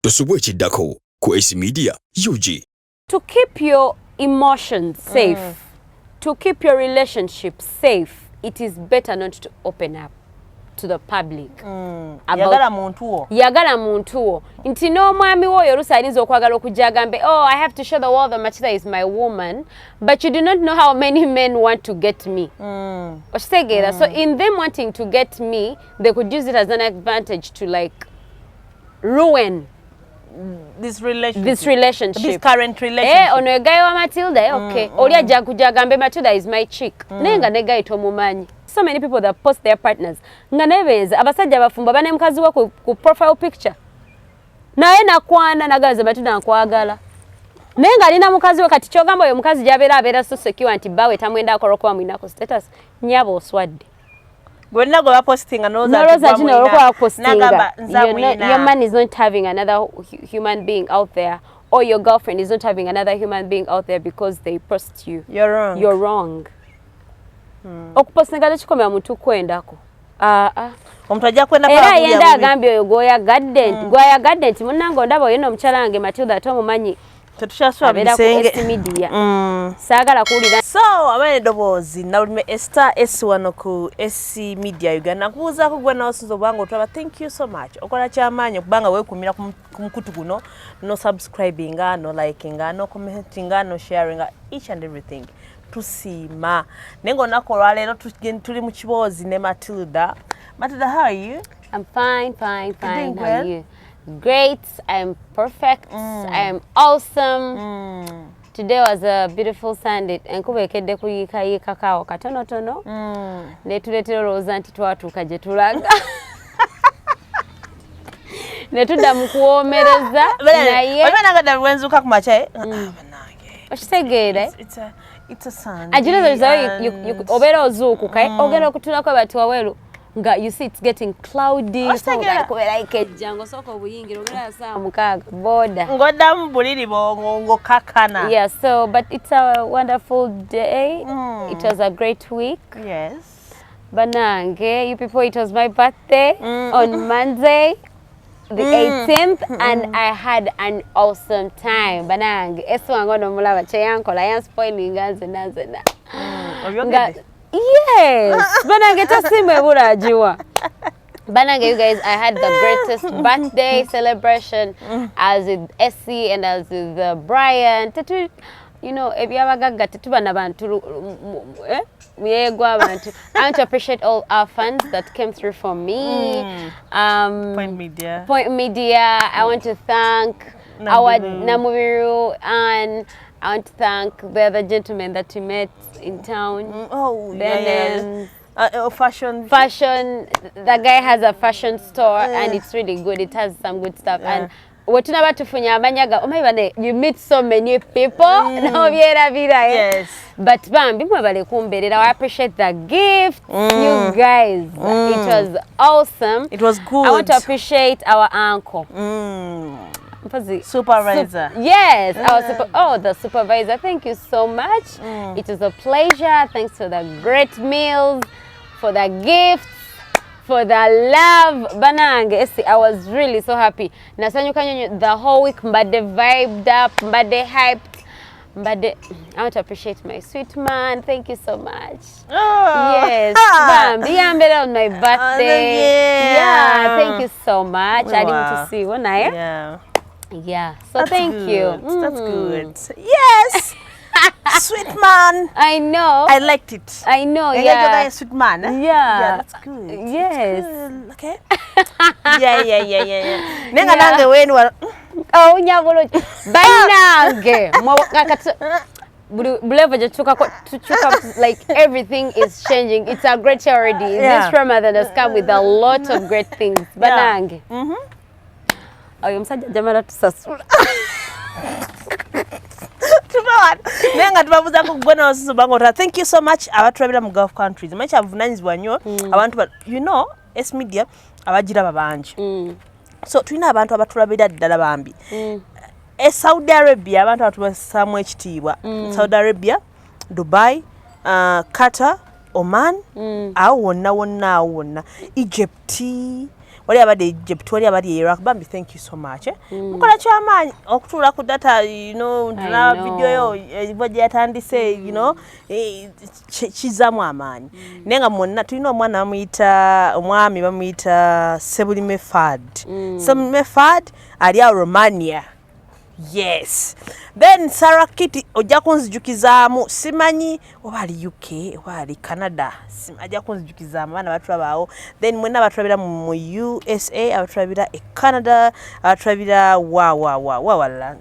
Tosubwe chiddako ku Media UG. To keep your emotions safe, to keep your relationship safe, it is better not to open up to the public. Yagala muntu wo. Nti no mwami wo yorusanizo okwagala okujagambe, oh, I have to show the world that Matilda is my woman, but you do not know how many men want to get me. So in them wanting to get me, they could use it as an advantage to like ruin this relationship. This current relationship. Ono guy wa Matilda, okay. Oli ajja kujagambe Matilda is my chick. Nenga ne guy tomumanyi. So many people that post their partners. Nga nebenza abasajja bafumba bane mukazi wa ku profile picture. Naye nakwana nagaza Matilda nkwagala. Nenga alina mukazi we kati kyogamba oyo mukazi gyabera so secure anti bawe tamwenda akorokowa mwinako status nyabo oswadde. Gwenna go posting your man is not having another human being out there, or your girlfriend is not having another human being out there because they post you. You're wrong. Okupostinga tekikomera muntu kwendako. Omuntu ajja kwenda kwa era yenda agambye oyo goyagadde nti munnange ndaba oyo n'omukyala wange Matilda tomumanyi. Tetushaswa bisenge media. Sagala kuulira. So abane dobozi nawulime Esther S1 ku Media Uganda kubuza ko gwana osunzo bwango otaba. Thank you so much. Okola kyamanyi kubanga wekumira ku mukutu guno, no subscribing, no liking, no commenting, no sharing, each and everything. Tusima. Nengo nakolwa lero tuli mu Kibozi ne Matilda. Matilda, how are you? I'm fine. How are you? Great, I'm perfect, I'm awesome. Today was a beautiful Sunday. Enkubekedde kuyika kawo katono. Ne tuleetera olowooza nti twatuuka gye tulaga. Ne tudda mu kuwoomereza naye. Olinagadda bwenzuuka ku makya. Okitegeera? It's a Sunday. Obeera ozuukuka ogenda okutulako bati waweru. You see, it's getting cloudy. So like a jango soko buyingira ogera saa mukaaga boda. Ngoda mbuliri bongo kakana. Yeah, so but it's a wonderful day. It was a great week. Yes. Banange, you people, it was my birthday on Monday, the 18th, and I had an awesome time. Banange, eswangono mulaba cheyankola yan spoiling nzena. Yes, Banange tasimwe burajiwa. Banange, you guys, I had the greatest birthday celebration as with Essie and as with Brian. You know, if you have a gaga, I want to appreciate all our fans that came through for me. Point Media. I want to thank our Namubiru, and I want to thank the other gentleman that we met in town. Fashion. That guy has a fashion store and it's really good. It has some good stuff. And you meet so many people. Yes. But I appreciate the gift. You guys, it was awesome. It was good. I want to appreciate our uncle. Supervisor. Yes, the supervisor. Thank you so much. It was a pleasure. Thanks for the great meals, for the gifts, for the love. Banange, I was really so happy. Nasanyuka the whole week, but they vibed up, but they hyped. But I want to appreciate my sweet man. Thank you so much. Yes. Bam. On my birthday. Yeah. Thank you so much. I didn't to see one night. Yeah. So that's thank good. you. That's good. Yes. Sweet man. I know. I liked it. I know. Yeah. You're a sweet man. Yeah. That's good. Yes. That's good. Okay. Yeah. Nenga nange wenu. Oh, nyabolo. Banange. Like everything is changing. It's a great already. This Ramadan has come with a lot of great things. Banange. Oh, msajja jamala tusasula. Thank you so much. Abatulabira mu Gulf countries. Much avunanyizibwa nnyo abantu you know, Media abagira babanji. So tulina abantu abatulabira ddala bambi. Saudi Arabia abantu atubasamu ekitiibwa. Saudi Arabia, Dubai, Qatar, Oman, awo wonna. Egypt, oli abadde Egypt oli abadde Iraq bambi thank you so much mukola kyamaanyi okutuula ku data na video yo bajja yatandise kizamu amaanyi naye nga mwonna tulina omwana omwami bamuyita Sebulime Fad Sebulime Fad ali awo Romania. Yes. Then Sarah Kitty ojja kunzijukizaamu simanyi oba ali UK oba ali Canada ajja kunzijukizaamu abaana batulabaawo then mwenna batulabira mu USA abatulabira e Canada abatulabira wawala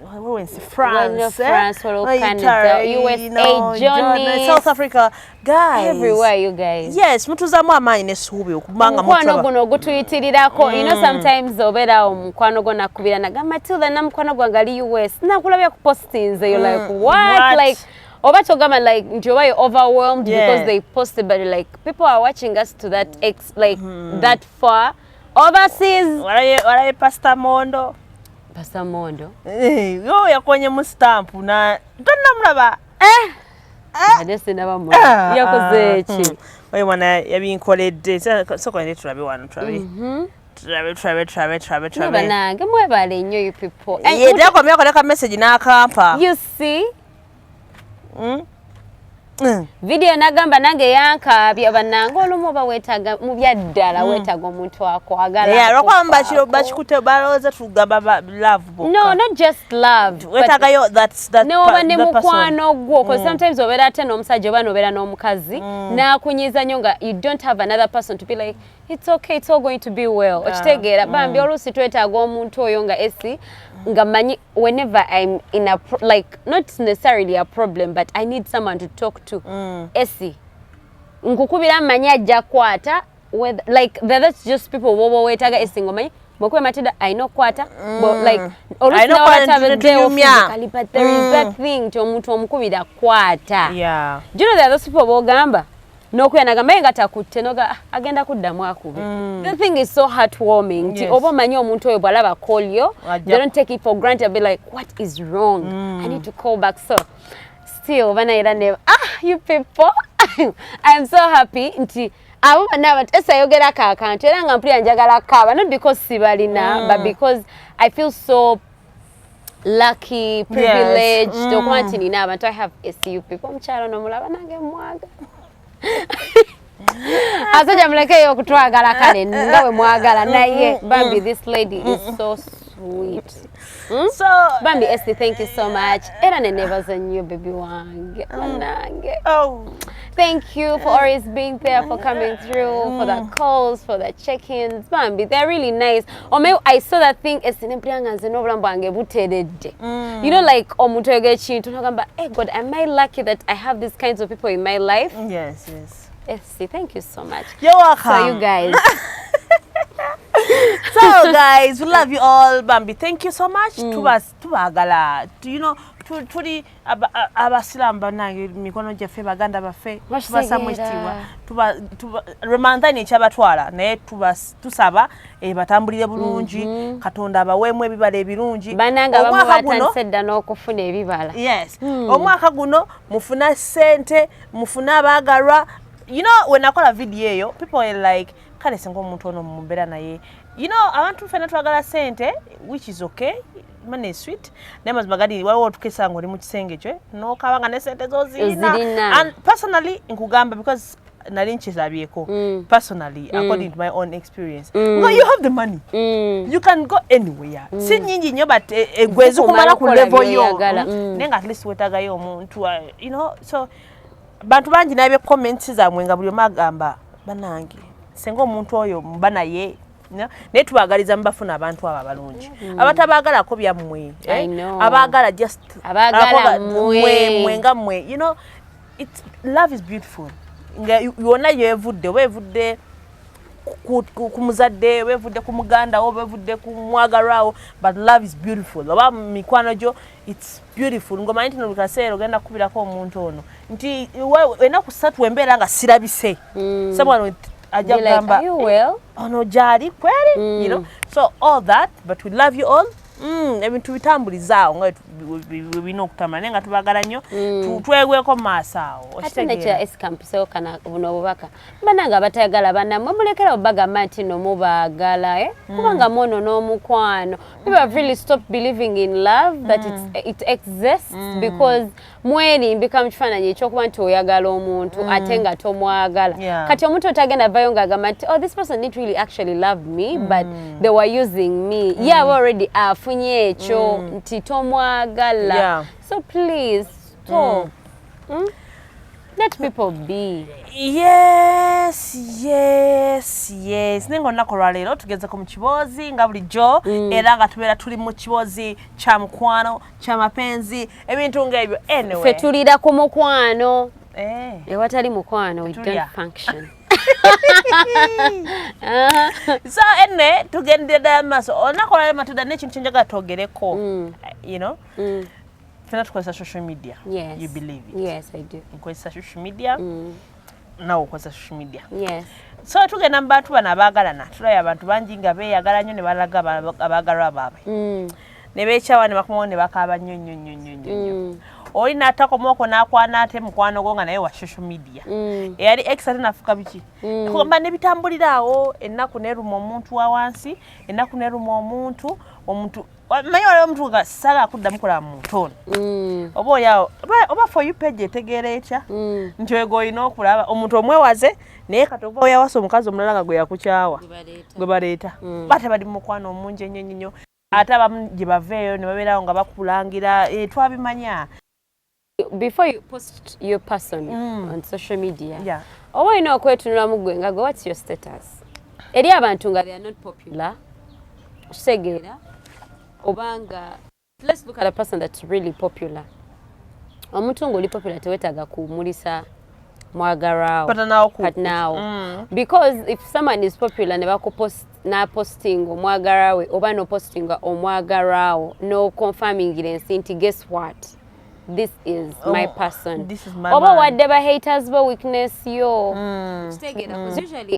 France Canada USA Johnny South Africa guys everywhere you guys yes mutuzaamu amaanyi n'essuubi okubanga mukwano guno ogutuyitirirako sometimes obeera omukwano gwo nakubira naga Matilda namukwano gwange ali US nakulabya ku postinze you're like what? Like oba togama like nti oba you're overwhelmed because they posted but like people are watching us to that that far overseas walaye Pastor Mondo yo yakonye mu stamp na tonnamulaba adesinaba yakoze ki oyo mwana yabinkoledde soko ne tulabe wano tulabe banange mwebale nnyo you people yedakomyako leka message n'akampa you see video nagamba nange yankabya banange olumu oba weetaga mu byaddala weetaga omuntu akwagala lwakwamba bakikute balowooza tugamba love boka no not just love weetagayo that neoba ne mukwano gwo because sometimes obeera ate n'omusajja oba n'obeera n'omukazi n'akunyiza nnyo nga you don't have another person to be like it's okay it's all going to be well okitegeera bambi oluusi twetaaga omuntu oyo nga esi nga manyi whenever I'm in a like not necessarily a problem but I need someone to talk to esi nkukubira manyi ajja kwata like that's just people wobo wetaga esi ngomanyi mokwe Matilda I know kwata but like oluusi na wata but there is that thing to omuntu omukubira kwata do you know that those people bogamba nokuyanaga nga takutte noga agenda kuddamu akubi the thing is so heartwarming nti oba manyi omuntu oyo bwalaba kolyo they don't take it for granted be like what is wrong I need to call back so still banaira ne you people I'm so happy nti abo bana esayogera kakantu era nga mpulira njagala kaba not because sibalina but because I feel so lucky privileged to continue now but I have SU people mchalo no mulaba nange mwaga asaja mleke okutwagala kale ngawe mwagala naye bambi this lady is so sweet so bambi Esti thank you so much era ne never zenyu baby wange nange thank you for always being there for coming through for the calls for the check-ins bambi they're really nice I saw that thing Esti nemprianganze n'obulambo wange buteredde you know like omuntu yege kintu nagamba hey God am I lucky that I have these kinds of people in my life yes Esti thank you so much you're welcome so you guys so guys we love you all bambi thank you so much tubagala you know tuli abasilamu banange mikono gyaffe baganda baffe tubasamu ekitiibwa remandani ekyabatwala naye tusaba batambulire bulungi katonda abaweemu ebibala ebirungi bananga abamu batandise dda n'okufuna ebibala yes omwaka guno mufuna ssente mufuna abaagalwa you know when nakola video eyo people were like kale singa omuntu ono mumbeera naye you know abantu ffenna twagala ssente which is okay money is sweet naye mazima gadi waliwo tukesa ng'oli mu kisenge kyo n'okabanga ne ssente z'ozirina and personally nkugamba because nali nkizabyeko personally according to my own experience no you have the money you can go anywhere si nyingi nnyo but egwezi kumala ku level yo naye nga at least wetagayo omuntu you know so bantu bangi nabe comments zaamwe nga buli magamba banange senga omuntu oyo mba naye naye tubagaliza mbafuna abantu abo abalungi abatabagalako byammwe abagala just abagala mwe nga mmwe you know love is beautiful nga yona yevudde oba evudde ku muzadde oba evudde ku muganda oba evudde ku mwagalwawo but love is beautiful oba mikwano gyo it's beautiful ngoma nti no kaseero genda kubirako omuntu ono nti enaku ssatu wembeera nga sirabise someone ajja kugamba ono gyali kweri you know so all that but we love you all ebintu bitambulizaawo nga bino okutambula naye nga tubagala nnyo twegweko maaso awo ate nekira esikampisewo kana buno obubaka bananga abatayagala bannamwe mulekera obagamba nti no mubaagala kubanga mwono n'omukwano people have really stopped believing in love that it exists because mwerimbika mu kifaananyi ekyokuba nti oyagala omuntu ate nga tomwagala kati omuntu otagenda vayo ng'agamba nti oh this person didn't really actually love me but they were using me yaba already afunye ekyo nti tomwagala so please stop let people be. Yes. Nengo olunaku olwaleero tugezeko mu kiboozi nga bulijjo era nga tubeera tuli mu kiboozi kya mukwano kya mapenzi ebintu ng'ebyo anyway ffe tulira ku mukwano ewatali mukwano we don't function. So enne tugendera maaso olunaku olwaleero Matilda n'ekintu kye njagala twogereko you know fena tukozesa social media. Yes. You believe it? Yes, I do. Nkozesa social media. Nawe okozesa social media. Yes. So tugenda mu bantu bano abaagalana tulaba abantu bangi nga beeyagala nnyo ne balaga abaagalwa baabwe. Ne beekyawa ne bakomawo ne bakaaba nnyo. Oli n'atakomaoko n'akwana ate mukwano gwo nga naye wa social media. Eyali ex ate nafuka biki? Kugamba ne bitambulira awo ennaku neruma omuntu wa wansi, ennaku neruma omuntu manyi waliwo omuntu nga sala akuddamu kola muntu ono oba oliawo oba for you page etegeera etya nti ego olina okulaba omuntu omwewaze naye kati oba oyawasa omukazi omulala nga gwe yakukyawa gwe baleeta bate bali mukwano omungi ennyo ate abamu gye baveeyo ne babeerawo nga bakulangira twabimanya. Before you post your person on social media oba olina okwetunulamu gwe nga what's your status eri abantu nga they are not popular kitegeera obanga let's look at a person that's really popular omuntu ng'oli popular tewetaaga kumulisa mwagalwawo but now because if someone is popular ne bakupost posting omwagalwawe oba no posting omwagalwawo no confirming ensi nti guess what this is my person this is my oba wadde ba haters bo weakness yo kitegeera because usually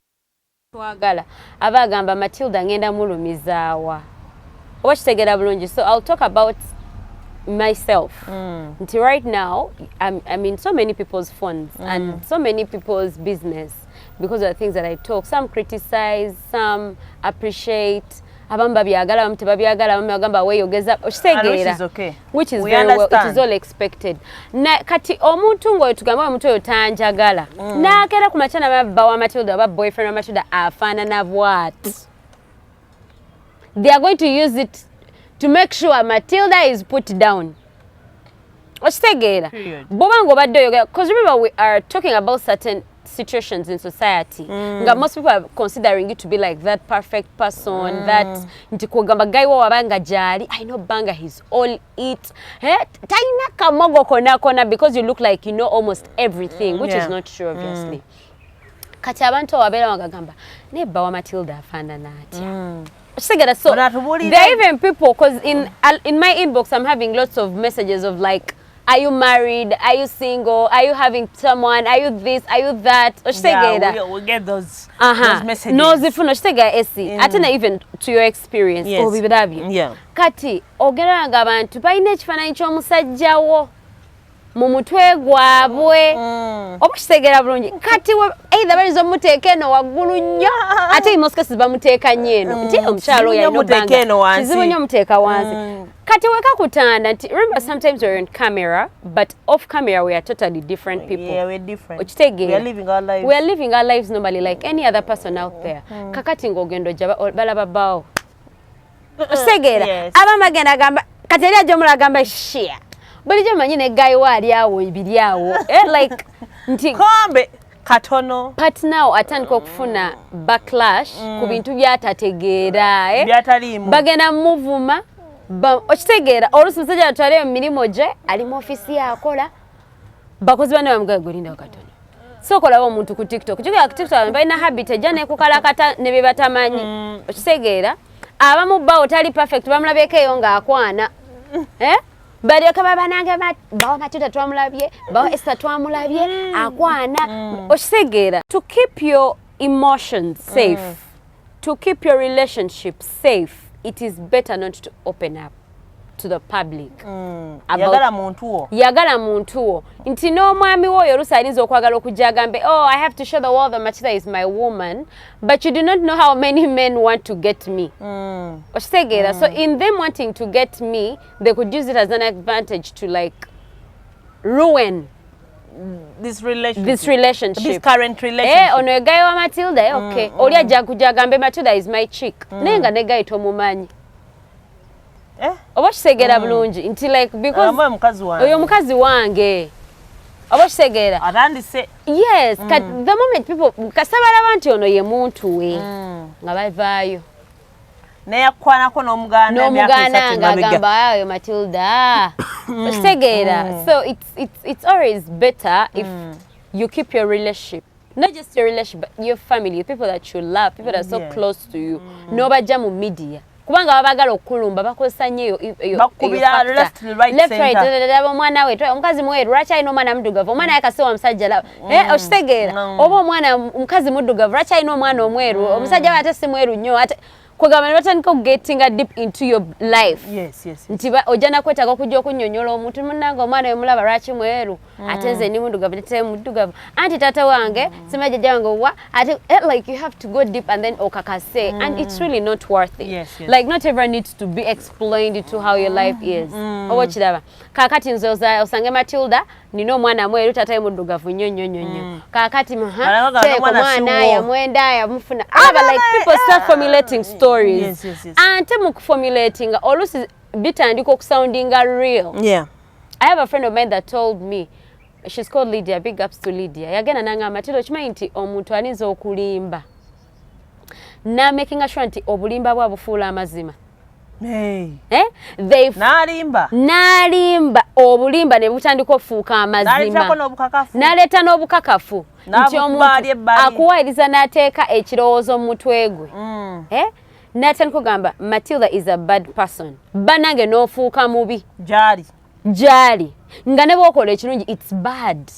twagala aba agamba Matilda ngenda mulumizaawa. So I'll talk about myself. Until right now, I'm in so many people's phones and so many people's business because of the things that I talk. Some criticize, some appreciate. Which is okay. Which is very well. It is all expected. Na kati omuntu ngo tugamba omuntu oyo tanjagala. Na kera ku machana mabba wa Matilda ba boyfriend wa Matilda afanana what? They are going to use it to make sure Matilda is put down. Because remember we are talking about certain situations in society. Most people are considering you to be like that perfect person, that I know Banga he's all it. Because you look like you know almost everything, which is not true obviously. Kati abantu wabera wagagamba nebba wa Matilda afanana atya. So there are even people, because in my inbox I'm having lots of messages of like, are you married? Are you single? Are you having someone? Are you this? Are you that? We get those messages. No, Atena even to your experience. Yes. Kati ogera nga abantu balina ekifaananyi ky'omusajjawo mu mutwe gwabwe oba kitegeera bulungi kati either baliza omuteeka eno waggulu nnyo ate in most cases bamuteeka nnyo eno nti omukyalo oyo alina kizibu nnyo omuteeka wansi kati weka kutanda nti remember sometimes we're on camera but off camera we are totally different people. Yeah, we're different. Okitegeera. We are living our lives. We are living our lives normally like any other person out there. Kakati ng'ogenda ojja balaba bawo. Okitegeera. Abamagenda agamba kati eri ajja omulagamba share. Bulijjo manyi ne guy wali awo ibiri awo like nti kombe katono but now atandika okufuna backlash ku bintu byatategeera byatalimu bagenda muvuma okitegeera olusi musajja atwale mu mirimo gye ali mu ofisi yakola bakozi bane bamugaye golinda katono so kola omuntu ku TikTok kigera ku TikTok balina habit ejja ne kukalakata ne bye batamanyi okitegeera abamu bawo tali perfect bamulabyeko eyo ng'akwana Bali kama banange bawo Matilda twamulabye bawo Esther twamulabye akwana okitegeera to keep your emotions safe to keep your relationship safe it is better not to open up to the public. Yagala muntu wo. Nti n'omwami wo oluusi ayinza okwagala okujja agambe, oh, I have to show the world that Matilda is my woman, but you do not know how many men want to get me. Okitegeera. So in them wanting to get me, they could use it as an advantage to like ruin this relationship. This current relationship. Ono egaye wa Matilda, okay. Oli ajja kujja agambe Matilda is my chick. Naye nga ne guy tomumanyi. Oba kisegeera bulungi nti like because oyo mukazi wange. Oba kisegeera. Atandise. Yes, the moment people kasabalaba nti ono ye muntu we nga bavaayo. Neyakwanako n'omuganda nga agamba ayo Matilda. Kisegeera. So it's always better if you keep your relationship. Not just your relationship, but your family, people that you love, people that are so close to you. N'obajja mu media. Kubanga babagala okulumba bakozesa nnyo bakubira left right omwana we omukazi mweru lwaki alina omwana muddugavu omwana yakasiwa omusajja laba okitegeera oba omwana omukazi muddugavu lwaki alina omwana omweru omusajja we ate si mweru nnyo ate kwegamba ne batandika okugettinga deep into your life. Nti ojja nakwetaaga okujja okunnyonnyola omuntu munnange omwana we mulaba lwaki mweru ate nze ndi muddugavu nete muddugavu anti taata wange sima jjajja wange wa ate like you have to go deep and then okakase and it's really not worth it. Like not everyone needs to be explained to how your life is. Oba kiraba kakati nze osange Matilda nina omwana mweru taata ye muddugavu nnyo kakati omwana yamwenda yamufuna like people start formulating stories. Ante mu formulating olusi bitandika okusoundinga real. I have a friend of mine that told me, she's called Lydia, big ups to Lydia. Yagenda nanga Matilda okimanyi nti omuntu alinza okulimba na making sure nti obulimba bwa bufuula amazima. Nalimba obulimba ne butandika ofuuka amazima naleeta n'obukakafu nti omuntu akuwayiriza n'ateeka ekirowoozo mu mutwe gwe n'atandika okugamba Matilda is a bad person banange n'ofuuka mubi gyali nga ne bw'okola ekirungi it's bad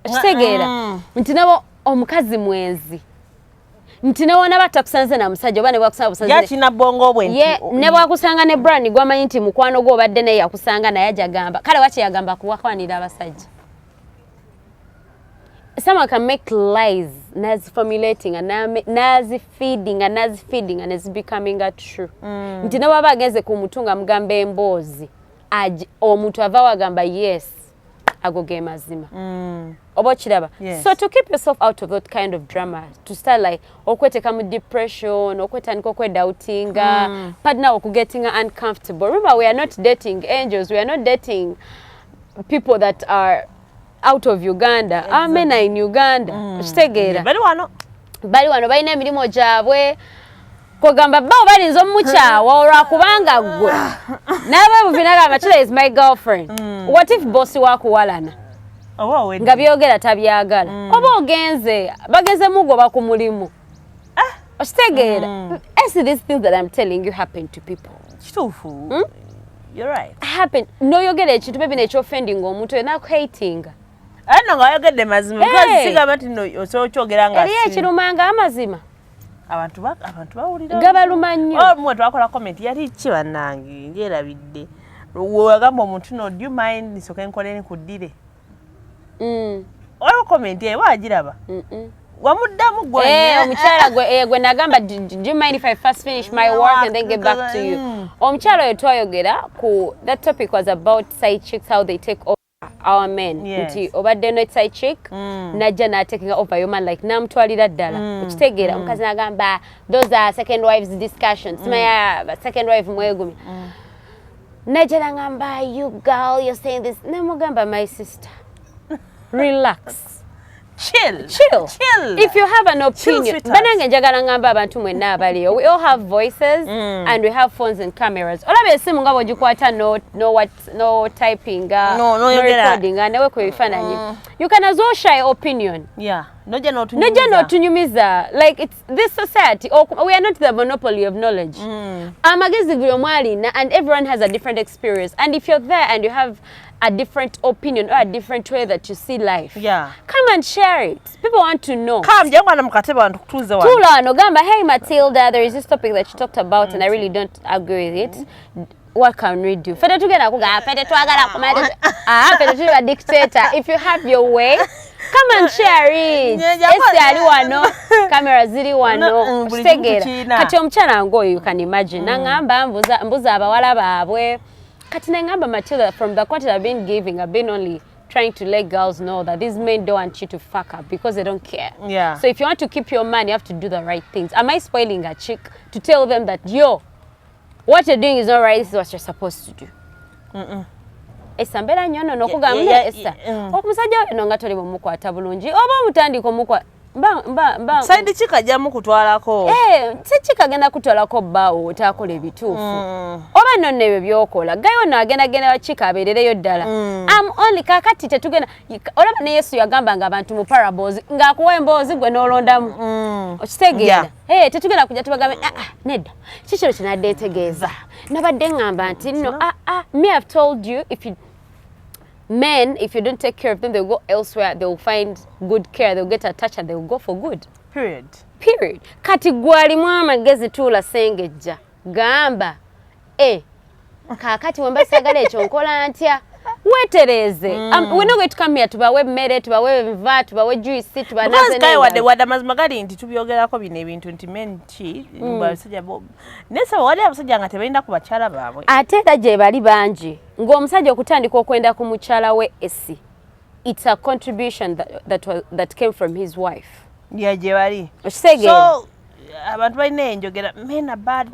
okitegeera nti nabo omukazi mwenzi nti ne wona batakusanze na musajja oba ne bwakusanga busanze yakina bongo bwe ne bwakusanga ne brand gwamanyi nti mukwano gwo obadde naye yakusanga naye ajagamba kale wachi yagamba kuwakwanira abasajja. Someone can make lies nazi formulating and nazi feeding and it's becoming a true. Nti ne baba ageze ku mutunga mugambe emboozi omuntu ava wagamba yes agoge mazima. Oba kiraba. So to keep yourself out of that kind of drama, to start like okweteka mu depression, okwetandika okwedoubtinga, partner okugetinga uncomfortable. Remember, we are not dating angels, we are not dating people that are out of Uganda. Our men are in Uganda. Kitegeera. Bali wano balina emirimu gyabwe. Kogamba bao balinza omukyawa olwakubanga gwe nawe buvinaga Matilda is my girlfriend. What if boss wakuwalana nga byogera tabyagala oba ogenze bagenze mugo bakumulimu okitegeera. I see these things that I'm telling you happen to people. Kituufu. You're right. Happen noyogera ekintu maybe nekyoffendinga omuntu enakuhatinga ano nga oyogedde mazima because sigamba nti no osokyogera nga eriyo ekirumanga amazima abantu bawulira gabaluma nnyo. Mwe twakola comment yali ki bannange ngerabidde wagamba omuntu no do you mind nisoke nkoleni kuddire oyo comment eyo wagiraba wamuddamu gwe omukyala gwe nagamba do you mind if I first finish my work and then get back to you. Omukyala oyo twayogera ku that topic was about side chicks, how they take over our men. Nti obadde no side chick najja na taking over your man like namtwalira ddala okitegeera omukazi nagamba those are second wives discussions my second wife mwegumi najja nagamba you girl you're saying this nemugamba my sister relax chill. If you have an opinion banange njagala ngamba abantu mwenna abaliyo we all have voices and we have phones and cameras olaba esimu nga bwogikwata no typing no recording newe kwebifaananyi you can as well share your opinion Noja no tunyumiza. Like it's this society. We are not the monopoly of knowledge. Amagezi gwomwali and everyone has a different experience. And if you're there and you have a different opinion or a different way that you see life, come and share it. People want to know. Come, jangwana mukateba wantu kutuza wantu. Tula no gamba, hey Matilda, there is this topic that you talked about and I really don't agree with it. What can we do? Fede tugenda kuga, fede twagala kumade. Fede tuba dictator. If you have your way, come and share it. Esi ali wano, camera ziri wano, stegera. Kati omchana ngo, you can imagine. Nangamba mbuza abawala babwe. Kati nangamba Matilda, from the content I've been giving, I've been only trying to let girls know that these men don't want you to fuck up because they don't care. Yeah. So if you want to keep your man, you have to do the right things. Am I spoiling a chick to tell them that, yo, what you're doing is not right, this is what you're supposed to do? Esa mbera nyono nokugamula esa. Omusajja ono nga toli mukwata bulungi. Oba mutandiko mukwa mba side chika jamu kutwalako. Se chika genda kutwalako bawo otakola ebituufu. Oba nonne ebyo byokola. Gayo no agenda wa chika aberereyo ddala. Only kakati tetugenda. Olaba ne Yesu yagamba nga abantu mu parables nga kuwa emboozi gwe nolondamu. Okitegeera. Tetugenda kujja tubagambe nedda. Kikiro kinadde tegeeza. Nabadde ngamba nti no me I've told you if you don't take care of them, they'll go elsewhere, they'll find good care, they'll get attached and they'll go for good. Period. Kati gwali mwama gezi tula sengejja. Gamba. Kakati wemba sagala ekyo nkola ntya. Wetereze. We're not going to come here tubawe mmere, tubawe nva, tubawe juice, tubanaze nene. Because wada mazima gali nti tubyogerako bino ebintu nti men chi, abasajja bo. Nesa wali abasajja nga tebalina ku bakyala baabwe. Ate era gye bali bangi. Ng'omusajja okutandika okwenda ku mukyala we esi. It's a contribution that came from his wife. Yeah, gye bali. So abantu balina enjogera men are bad.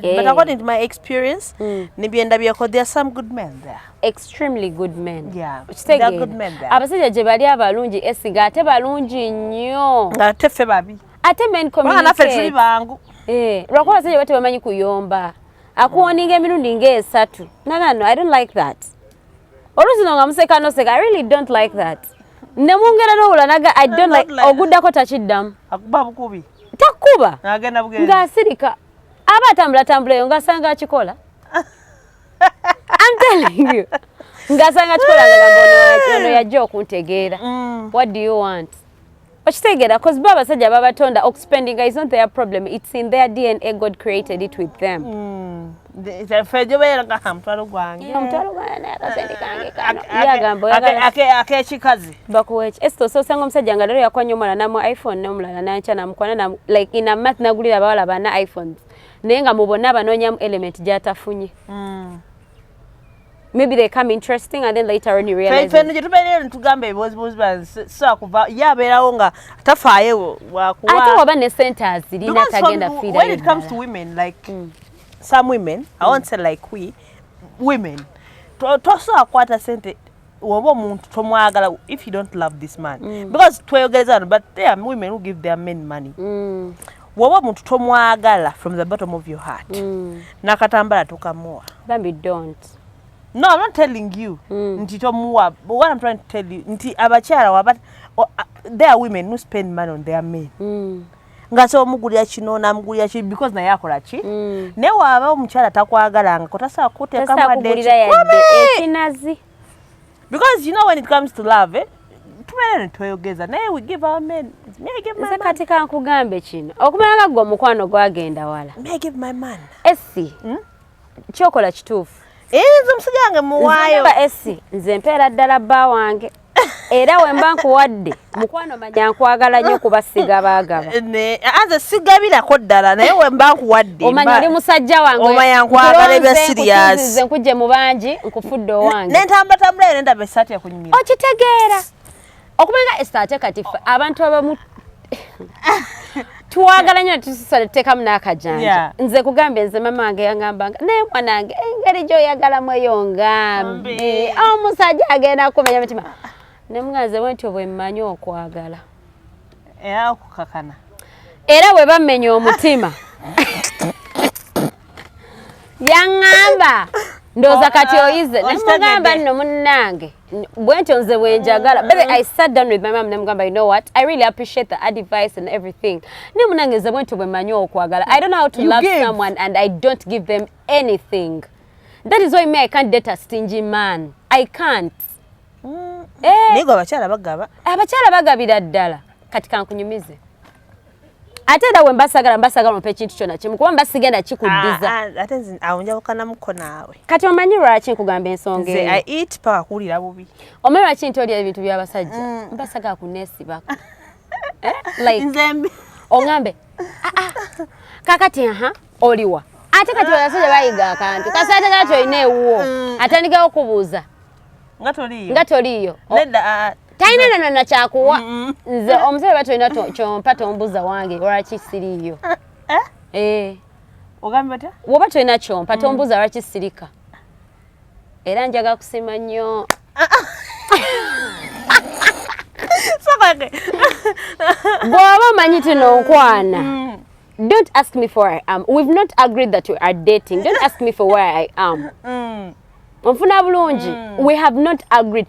But according to my experience, nibyenda byako there are some good men there. Extremely good men. Yeah, there are good men there. Abasajja gye bali abalungi esiga ate balungi nnyo. Ate ffe babi. Ate men communicate. Bana ffe tuli bangu. Lwakuba abasajja bate bamanyi kuyomba. Akuwoninga emirundi ng'esatu. No, I don't like that. Oluusi nga museka noseka, I really don't like that. Ne mungera n'owula naga, I don't like oguddako takiddamu. Akuba bukubi. Takuba. Agenda bugenzi. Ng'asirika. Aba atambula eyo ng'asanga akikola. I'm telling you. Ng'asanga akikola ng'agamba ono yajja okuntegeera. What do you want? Okitegeera, because abasajja babatonda spending is not their problem. It's in their DNA. God created it with them. Fejo bera nga mtwalo gwange. Mtwalo gwange akasendi kange kana. Akechikazi. Bakuwechi. Esto so sanga omusajja nga lero yakwanya omwana namu iPhone n'omulala n'ankya namukwana na like in a month nagulira abawala bana iPhones. Naye nga mubona abanonyamu element gyatafunye. Maybe they come interesting and then later on you realize. Feno je tubere ntugamba ebibozibozi so akuva yabeerawo nga tafaayo wakuwa. Ate waba ne centers lina tagenda feeder. When it comes to women like some women, I won't say like women. Toso akwata sente wobo muntu tomwagala if you don't love this man. Because tweyogezana but there are women who give their men money. Wobo muntu tomwagala from the bottom of your heart. Nakatambala tokamuwa. Bambi don't. No, I'm not telling you. Nti tomuwa. But what I'm trying to tell you, nti abakyala wabat there are women who spend money on their men. Ngaso omugulya kino namugulya ki because naye akola ki ne waba omukyala takwagalanga kotasa akuteka madde ekinazi because you know when it comes to love tumenene tweyogeza naye we give our men may I give my man kati kankugambe kino okumanga gwo omukwano gwagenda wala may I give my man esi kyokola kituufu nze omusajja muwaayo esi nze mpeera ddala bba wange era wemba nkuwadde mukwano manya nkwagala nnyo kubasiga baagaba anze sigabirako ddala naye wemba nkuwadde omanya oli musajja wange omanya nkwagala ebya serious nze nkujje mu bangi nkufudde owange nentambula era ndaba esaati yakunyumira okitegeera okumanga estate kati abantu abamu tuwagala nnyo tuteekamu n'akajanja nze kugambye nze mama wange yangambanga naye mwanange engeri gy'oyagalamu eyo ngambi omusajja agenda kumenya mitima nemuganze bwenti obwe mmanyi okwagala era okukakana era bwe bamenya omutima yaŋŋamba ndoza kati oyize namugamba nno munnange bwentyo nze bwenjagala but I sat down with my mom namugamba you know what I really appreciate the advice and everything ne munnange nze bwentyo bwemanyi okwagala I don't know how to love someone and I don't give them anything. That is why me I can't date a stingy man. I can't. Nigo abakyala bagabira ddala kati kankunyumize ate da we mbasagala mpe kintu kyonna kimu kuba mbasigenda kikuddiza ate nze awonja okanamuko naawe kati omanyi lwaki nkugamba ensonga eyo I eat paka kuwulira bubi omanyi lwaki nti olya ebintu by'abasajja mbasagala kuneesibako like nzembe ongambe kakati oliwa ate kati abasajja bayiga akantu kasate kati olina ewuwo atandikawo okubuuza nga toliyo taina na kyakuwa nze omusajja batolina kyompa tombuza wange lwaki siriyo ogambe batya woba tolina kyompa tombuza lwaki sirika era njaga kusima nnyo bw'oba omanyi tinonkwana don't ask me for where I am. We've not agreed that we are dating. Don't ask me for where I am. Onfuna bulungi. We have not agreed.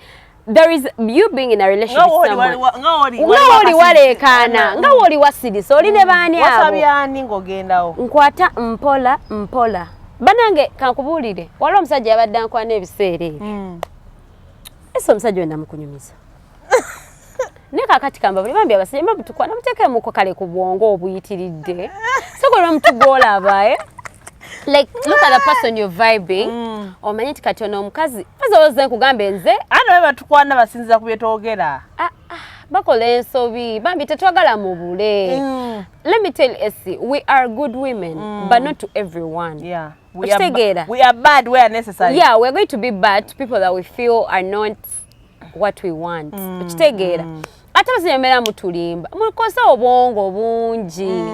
There is you being in a relationship with someone. Ngawoli walekana. Ngawoli wasidisa. Oli ne baani abo. Wasabyani ngogendawo. Nkwata mpola. Banange kankubulire. Waliwo omusajja yabadde ankwana ebiseera ebyo. Ese omusajja we namukunyumiza. Ne kakati kamba buli bambi abasajja mbabu tukwana muteeke muko kale ku bwongo obuyitiridde. Soko lwa mutugola abaye. Like look at the person you're vibing. Omanyi nti kati ono omukazi faza nkugambe nze ana baba tukwana basinza ku byetogera. Bakola ensobi bambi tetwagala mu bule. Let me tell you Essie, we are good women but not to everyone. Yeah. We are bad where necessary. Yeah, we're going to be bad to people that we feel are not what we want. Okitegeera. Ate basiyemera mutulimba mukosa obwongo bungi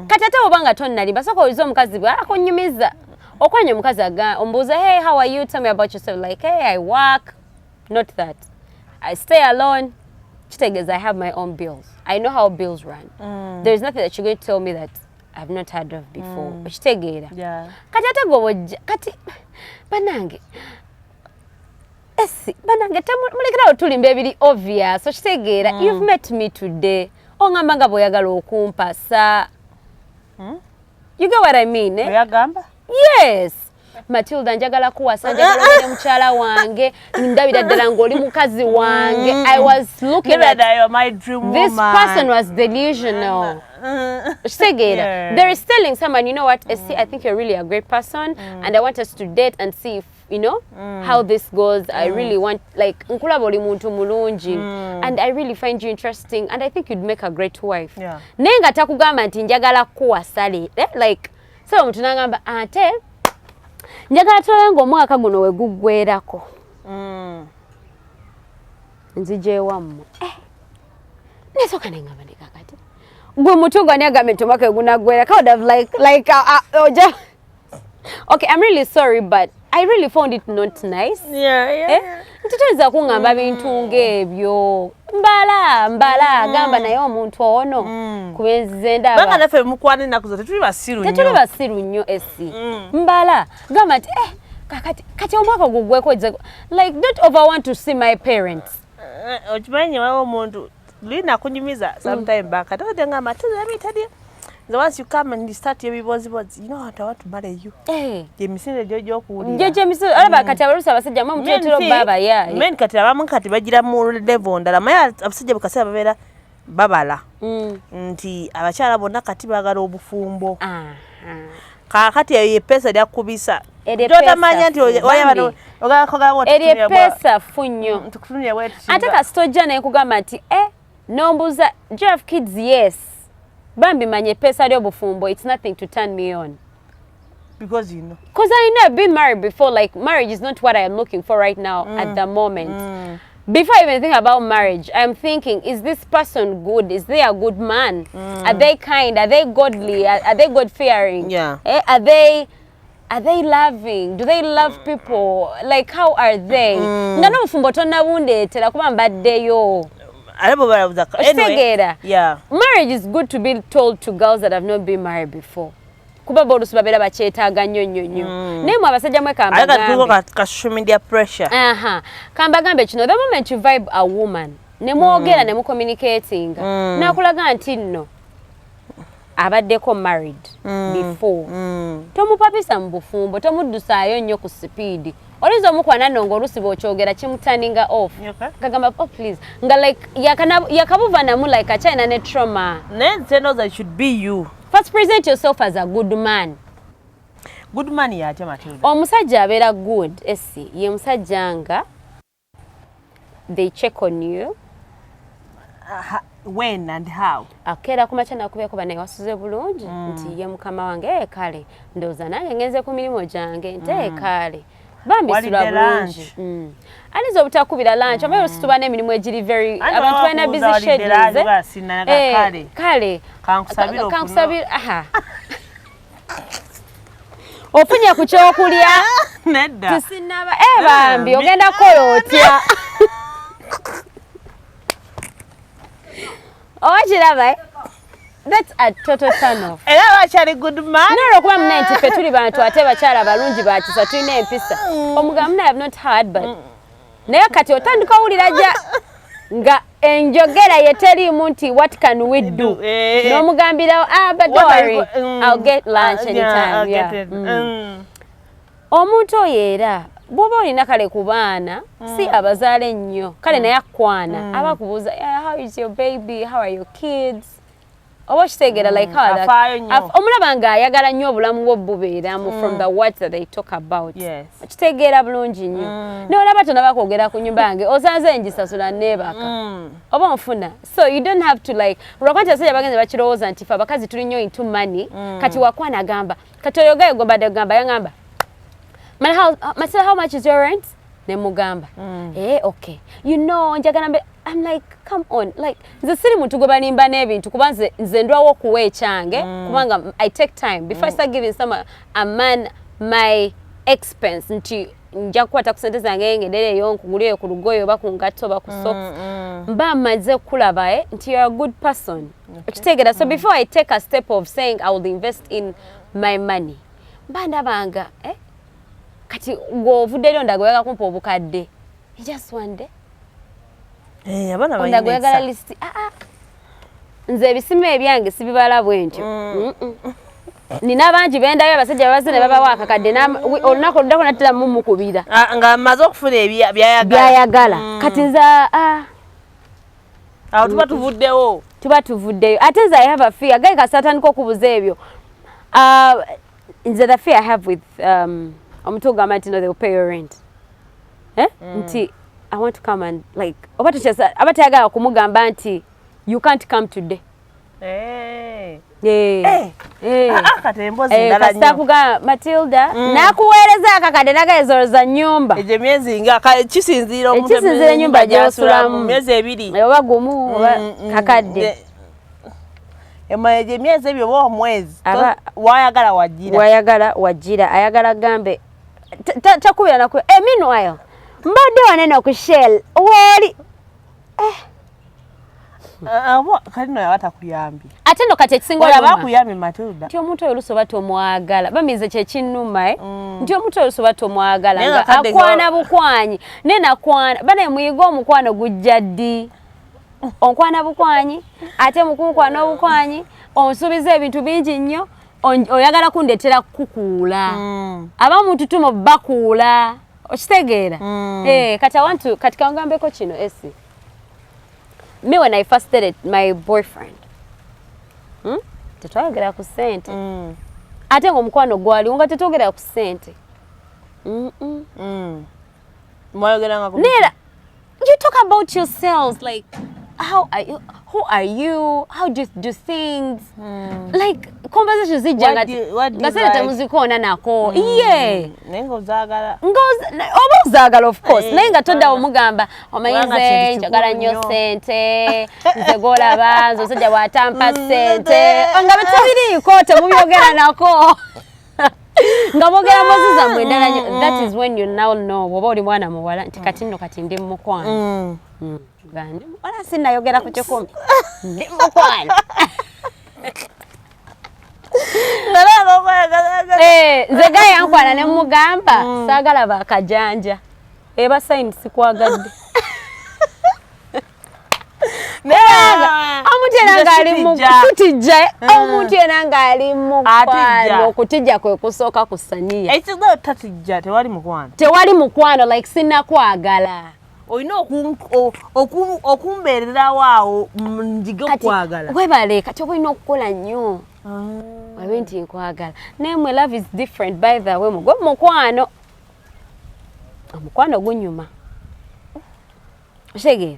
kati ate obanga tonnalimba soko olizo omukazi bwe akunyumiza okwanya omukazi ombuuza hey how are you tell me about yourself like hey I work not that I stay alone kitegeeza I have my own bills I know how bills run there is nothing that you're going to tell me that I've not heard of before okitegeera kati ate gobojja kati banange Esi, banange mulekerawo tulimba ebiri obvious so kitegeera you've met me today ongamba nga bw'oyagala okumpasa you get what I mean oyagamba yes Matilda njagala kuwasa njagala olere mukyala wange ndabira ddala ng'oli mukazi wange I was looking at my dream this person was delusional kitegeera there is telling someone you know what Esi, I think you're really a great person and I want us to date and see if you know how this goes I really want like nkulaba oli muntu mulungi and I really find you interesting and I think you'd make a great wife nenga takugamba nti njagala kuwasa like so omuntu nagamba ate njagala tulabe ng'omwaka guno we guggwerako nzije wammwe nesooka nengamba ne kakati gwe mutunga niagambe nti omwaka we gunaggwerako I would have like okay I'm really sorry but I really found it not nice. Ntitweza kungamba bintu ng'ebyo. Mbala gamba naye omuntu ono kubenze ndaba. Banga nafe mukwane nakuzo tetuli basiru nnyo. Tetuli basiru nnyo Esi. Mbala gamba nti kati omwaka gugweko like don't over want to see my parents. Okimanyi wawo omuntu lina kunyumiza sometime back. Ate ngamba tuzabitadde. So once you come and you start your boys, you know what I want to marry you. Jemisine jojo kuulira. Jemisine alaba kati abalusa abasajja mwa mtetero baba ya. Men kati abamu kati bagira mu level ndala maya abasajja bakasaba babera babala. Nti abakyala bonna kati bagala obufumbo. Kakati ye pesa lya kubisa. Tota manya nti oya bano ogakoga wote. Eri pesa funyo. Tukutunya wetu. Ate kastojja naye kugamba nti nombuza do you have kids yes. Bambi manye pesa lyo bufumbo it's nothing to turn me on because you know because I know I've been married before like marriage is not what I am looking for right now at the moment before I even think about marriage I'm thinking is this person good is they a good man are they kind are they godly are they God fearing are they loving do they love people like how are they ngano bufumbo tonna bundetera kuba mbaddeyo anyway, marriage is good to be told to girls that have not been married before. kuba bolusu babera bakyetaaga nnyo naye mwe abasajja mwe kamba ka social media pressure kamba gambe kino the moment you vibe a woman ne mwogera ne mu communicating nakulaga nti nno abaddeko married before tomupapisa mu bufumbo tomuddusaayo nnyo ku speed oliza omukwana nno ng'olusi bw'okyogera kimutaninga off kagamba oh please nga like yakabuva namu like akyalina ne trauma nenze knows that should be you. First present yourself as a good man. Good man yatya Matilda? Omusajja abeera good esi ye musajja nga they check on you. When and how? Akeera kumakya nakubyeko banaye wasuze bulungi nti ye mukama wange kale ndowooza nange ngenze ku mirimu gyange nte kale bambisula bulungi aliza obutakubira lunch omayo situba n'emirimu egiri very abantu balina busy schedules kale kankusabira ofunye ku kyokulya nedda tisinaba bambi ogenda kukola otya owakiraba that's a total turn off. Era bakyali good man. N'olwokuba muna nti ffe tuli bantu ate bakyala balungi bakisa tulina empisa omugamu I have not heard but naye kati otandika owulira gya nga enjogera ye teriimu nti what can we do n'omugambirawo but don't worry I'll get lunch anytime. Omuntu oyo era bw'oba olina kale ku baana si abazaala ennyo kale naye akwana abakubuuza how is your baby, how are your kids, oba kitegeera like how that omulaba nga ayagala nnyo obulamu bwo bubeeramu from the words that they talk about kitegeera bulungi nnyo naye olaba tonaba kwogera ku nnyumba yange osanze ngisasula neebaka oba onfuna so you don't have to like lwakwati abasajja bagenze bakirowooza nti fe abakazi tuli nnyo into money kati wakwana agamba kati oyogayo gombadde ogamba yangamba Matilda, how much is your rent? Nemugamba. Okay. You know, njagala I'm like, come on. Like, nze siri muntu gwe banimba n'ebintu kuba nze ndwawo okuwa ekyange kubanga I take time before I start giving a man my expense nti nja kukwata ku sente zange ngendereyo nkugulireyo ku lugoye oba ku ngatto oba ku socks mba mmaze kulaba nti you're a good person. Okitegeera. So before I take a step of saying I will invest in my money mba ndabanga kati ng'ovuddeyo ndagwega kumpa obukadde just one day abana bayinza ndagwegala list nze ebisimu ebyange sibibala bwentyo nina bangi bendayo abasajja babazine babawa akakadde olunaku oluddako nattira mumukubira nga amaze okufuna byayagala kati nze awo tuba tuvuddeyo ate nze I have a fear gaye kasatandika okubuza ebyo nze the fear I have with omuntu gamba nti no they will pay your rent nti I want to come and like aba tayagala kumugamba nti you can't come today kasitakuga Matilda nakuweereza akakadde nagayezoloza nnyumba egyo myezi nga kisinziira ennyumba gy'osulamu myezi ebiri oba gumu oba kakadde egyo myezi ebyo oba omwezi wayagala wajjira ayagala gambe takubira naku meanwhile mbadde wanene ku shell wooli kali no yabatakuyambi ate no kati ekisinga olaba bakuyambi Matilda nti omuntu oyo olusoba tomwagala bamize kyekinnuma nti omuntu oyo olusoba tomwagala nga akwana bukwanyi nenakwana bane muyiga omukwano gujja ddi onkwana bukwanyi ate mukunkwana obukwanyi onsuubiza ebintu bingi nnyo oyagala kundetera kukuula abamu tutumo bakuula okitegeera kati kangambeko kino esi me when I first dated my boyfriend tetwayogera ku ssente ate ng'omukwano gwaliwo nga tetwogera ku ssente nera you talk about yourselves like how are you, who are you, how do you do things like conversations zijja nga sente temuzikoona nako nenga ozaagala oba ozaagala of course naye nga todda omugamba omanyize njagala nnyo ssente nze golaba nze osajja bw'atampa ssente nga betubiriiko temubyogera nako nga mwogera mpozi zammwe endala nnyo that is when you now know oba oli mwana muwala nti kati nno kati ndi mukwano gandi wala sinayogera ku kikumi ndi mukwano Nze gaye yankwana ne mugamba saagala bakajanja. Eba sign sikwagadde. Omuntu era ng'ali mu kutijja, omuntu era ng'ali mu mukwano, okutijja kwe kusooka ku ssaniya. Ekyo tatijja tewali mukwano. Tewali mukwano like sinnakwagala. Olina okumbeererawo awo njige okwagala. Webale kati oba olina okukola nnyo. Wabe nti nkwagala. Naye love is different by the way mugwe mukwano. Omukwano gunyuma. Oshege?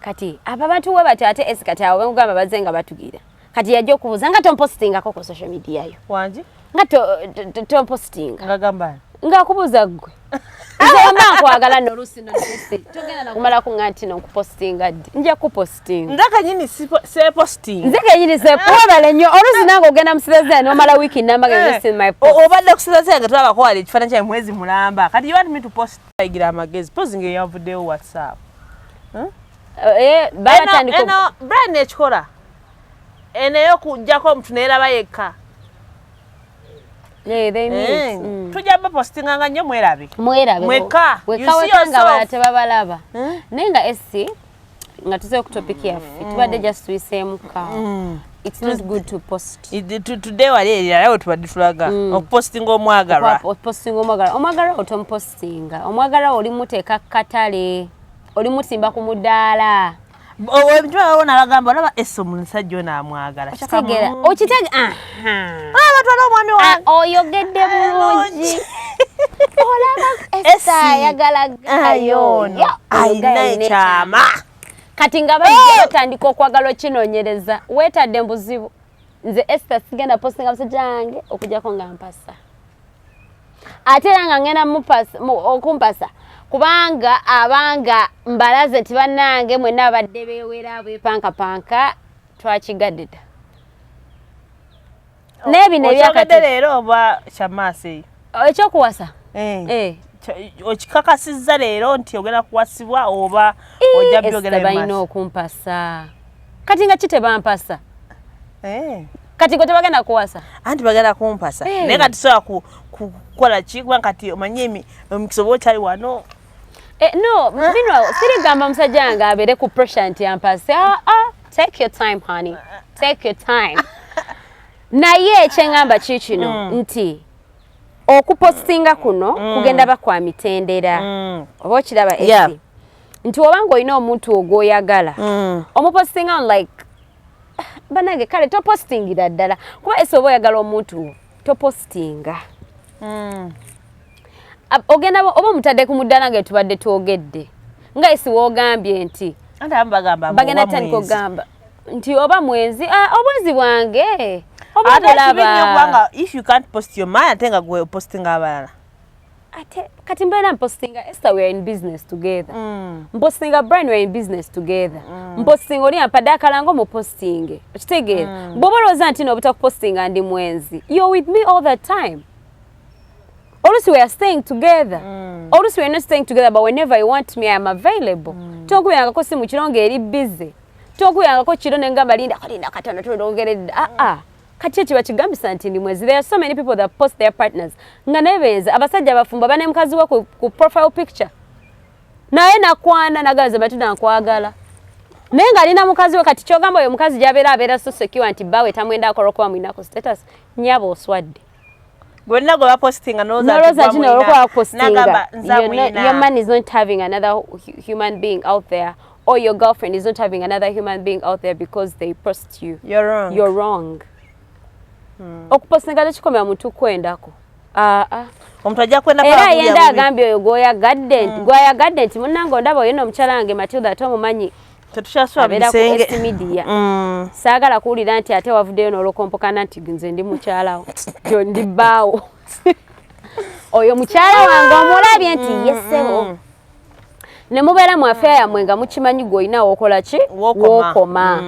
Kati abantu we batate esikati awo bamugamba bazze nga batugira. Kati yajja okubuuza nga tompostingako ku social media yo. Wangi? Nga tompostinga. Ngagamba. Ng'akubuuza ggwe. Nze mba nkwagala n'oluusi n'oluusi. Togenda na kumala ku nganti n'okupostinga ddi. Nja kupostinga. Nze kanyini seepostinga. Nze kanyini seepwebale nnyo. Oluusi nange ogenda mu Sirezia n'omala wiiki n'amagezi in my post. Obadde ku Sirezia nga twabakwala ekifaananyi kya mwezi mulamba. Kati you want me to post ayigira amagezi. Posting eyavuddeyo WhatsApp. Eno brand ekikola. Eno ey'okuggyako omuntu neeraba yekka. Yeah, they mean. Tujja bapostinga nga nnyo mwerabe. Mweka. Weka wetanga bala tebabalaba. Nenga esi nga tuze ku topic yaffe. Tubadde just tuyiseemuka. It's not good to post. Today wali era tubadde tulaga okupostinga omwagalwa. Postinga omwagalwa. Omwagalwa otompostinga. Omwagalwa oli muteeka katale. Oli musimba ku mudaala. Owenjwa ona bagamba olaba eso musajja ona amwagala. Kitegera. Okitege batwala omwami wa oyogedde bulungi. Olaba essa yagala gayo. Ayina ekyama. Kati nga bajja batandika okwagala okinoonyereza. Weetadde mbuzibu. Nze Esther sigenda postinga musajja wange okujjako nga mpasa. Ate era nga ngenda okumpasa. Kubanga abanga mbalaze nti bannange mwenna abadde beewera beepankapanka twakigaddeda. N'ebino ebyakati leero oba kyamaase ekyokuwasa okikakasizza leero nti ogenda kuwasibwa oba ojja byogera balina okumpasa kati nga kitebampasa kati gwe tebagenda kuwasa anti bagenda kumpasa naye kati sobola kukola ki kubanga kati omanye emikisa oba okyali wano. No, bino sirigamba musajja wange abeere ku pressure nti ampase. Take your time, honey. Take your time. Naye ekyengamba kikino nti okupostinga kuno kugenda bakwa mitendera. Oba okiraba esi. Nti obanga olina omuntu ogw'oyagala. Omupostinga on like banage kale topostingira ddala. Kuba esi oba oyagala omuntu topostinga. Ogenda oba mutadde ku mudaala nga tubadde twogedde nga esi woogambye nti bagenda tandika ogamba nti oba mwezi obwezi bwange oba bulaba if you can't post your mind ate nga gwe postinga abalala ate kati mbeera mpostinga Esther we are in business together mpostinga Brian we are in business together mpostinga oli ampadde akalango mu postinge okitegeera bw'oba olowooza nti n'obutakupostinga ndi mwenzi you're with me all the time. Always we are staying together. Always we are not staying together, but whenever you want me, I am available. Tokuyanga ko simu kironge eri busy. Tokuyanga ko kiro nenga balinda katono tulongeredde. Kati kiba kigambisa nti ndi mwezi. There are so many people that post their partners. Nga nebenza abasajja abafumba bane mukazi wa ku profile picture. Naye nakwana nagaza batuna nkwagala. Nenga alina mukazi we kati kyogamba oyo mukazi abeera so secure nti bawe tamwenda akorokowa mwinako status nyabo oswadde. When I go posting and all that, your man is not having another human being out there, or your girlfriend is not having another human being out there because they post you. You're wrong. You're wrong. Okupostinga tekikomera muntu kwendako. Omuntu ajja kwenda kwa era yenda agambye oyo gwayagadde nti munnange ondaba oyina omukyala wange Matilda ate omumanyi tetukyasula bisenge media. Saagala kuwulira nti ate wavuddeyo n'olokompokana nti nze ndi mukyalawo gyo ndi bbaawo oyo mukyala wange omulabye nti yesebo ne mubeera mu afeya yammwe nga mukimanyi gw'olina w'okola ki w'okoma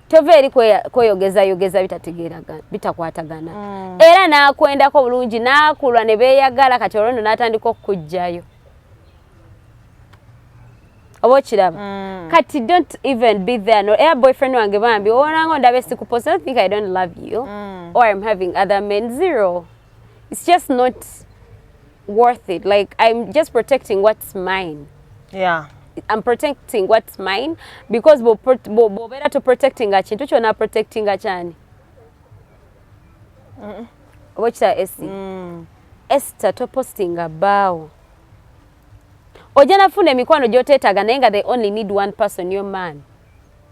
tova eri kweyogeza bitakwatagana era n'akwendako bulungi n'akulwa ne beeyagala kati olwo nno n'atandika okukugjayo. obochiraba kati don't even be there no air boyfriend wange bambi onanga ndabe sikuposa I think I don't love you or I'm having other men. Zero. It's just not worth it. Like I'm just protecting what's mine. Yeah. I'm protecting what's mine because bo better to protecting a chintu chona protecting a chani. Watch that Esther to posting a bow. Ojana fune mikwano jotetaga nayenga they only need one person, your man.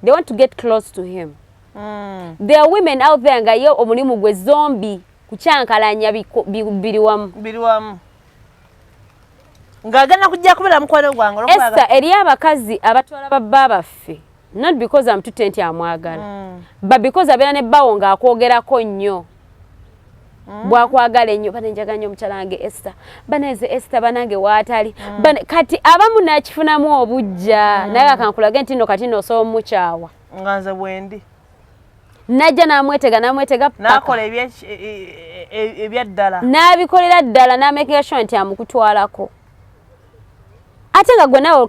They want to get close to him. There are women out there nga yo omulimu gwe zombie kuchankalanya biriwamu. Ngagana kujja kubera mukwano gwange Esther eri abakazi abatwala babba baffe not because I'm too tenti amwagala but because abera ne bawo nga akwogerako nnyo bwakwagala ennyo banenjaga nnyo omucalange Esther baneze Esther banange waatali kati abamu nakifunamu obujja naye akankulage nti nno kati nno osobola omukyawa nganze bwendi najja namwetega nakola ebyaddala n'abikolera ddala n'amakinga sure nti amukutwalako ate nga gwe nawe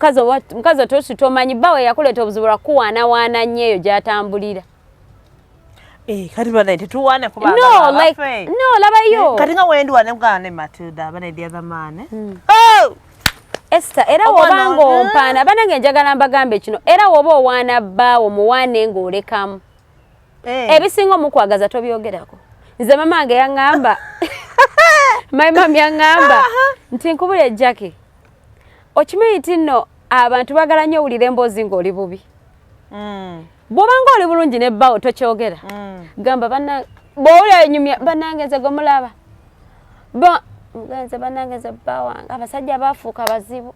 mukazi otosi tomanyi bawe yakuleeta obuzibu lwakuwaanawaana nnyo eyo gy'atambulira. Kati bana tetuwane kuba no labayo kati nga wendi wane mugana ne Matilda bana the other man Esther era wobanga ompaana banange njagala mbagambe kino era woba owaana baawo muwaane ng'olekamu ebisinga omukwagaza tobyogerako nze mamange yaŋŋamba my mom yaŋŋamba nti nkubula Jackie okimanyi ti nno abantu bagala nnyo owulira emboozi ng'oli bubi bw'obanga oli bulungi ne bbaawo tokyogera gamba bw'owulira enyumya bannange nze gwe mulaba nze bannange nze bba wange abasajja baafuuka bazibu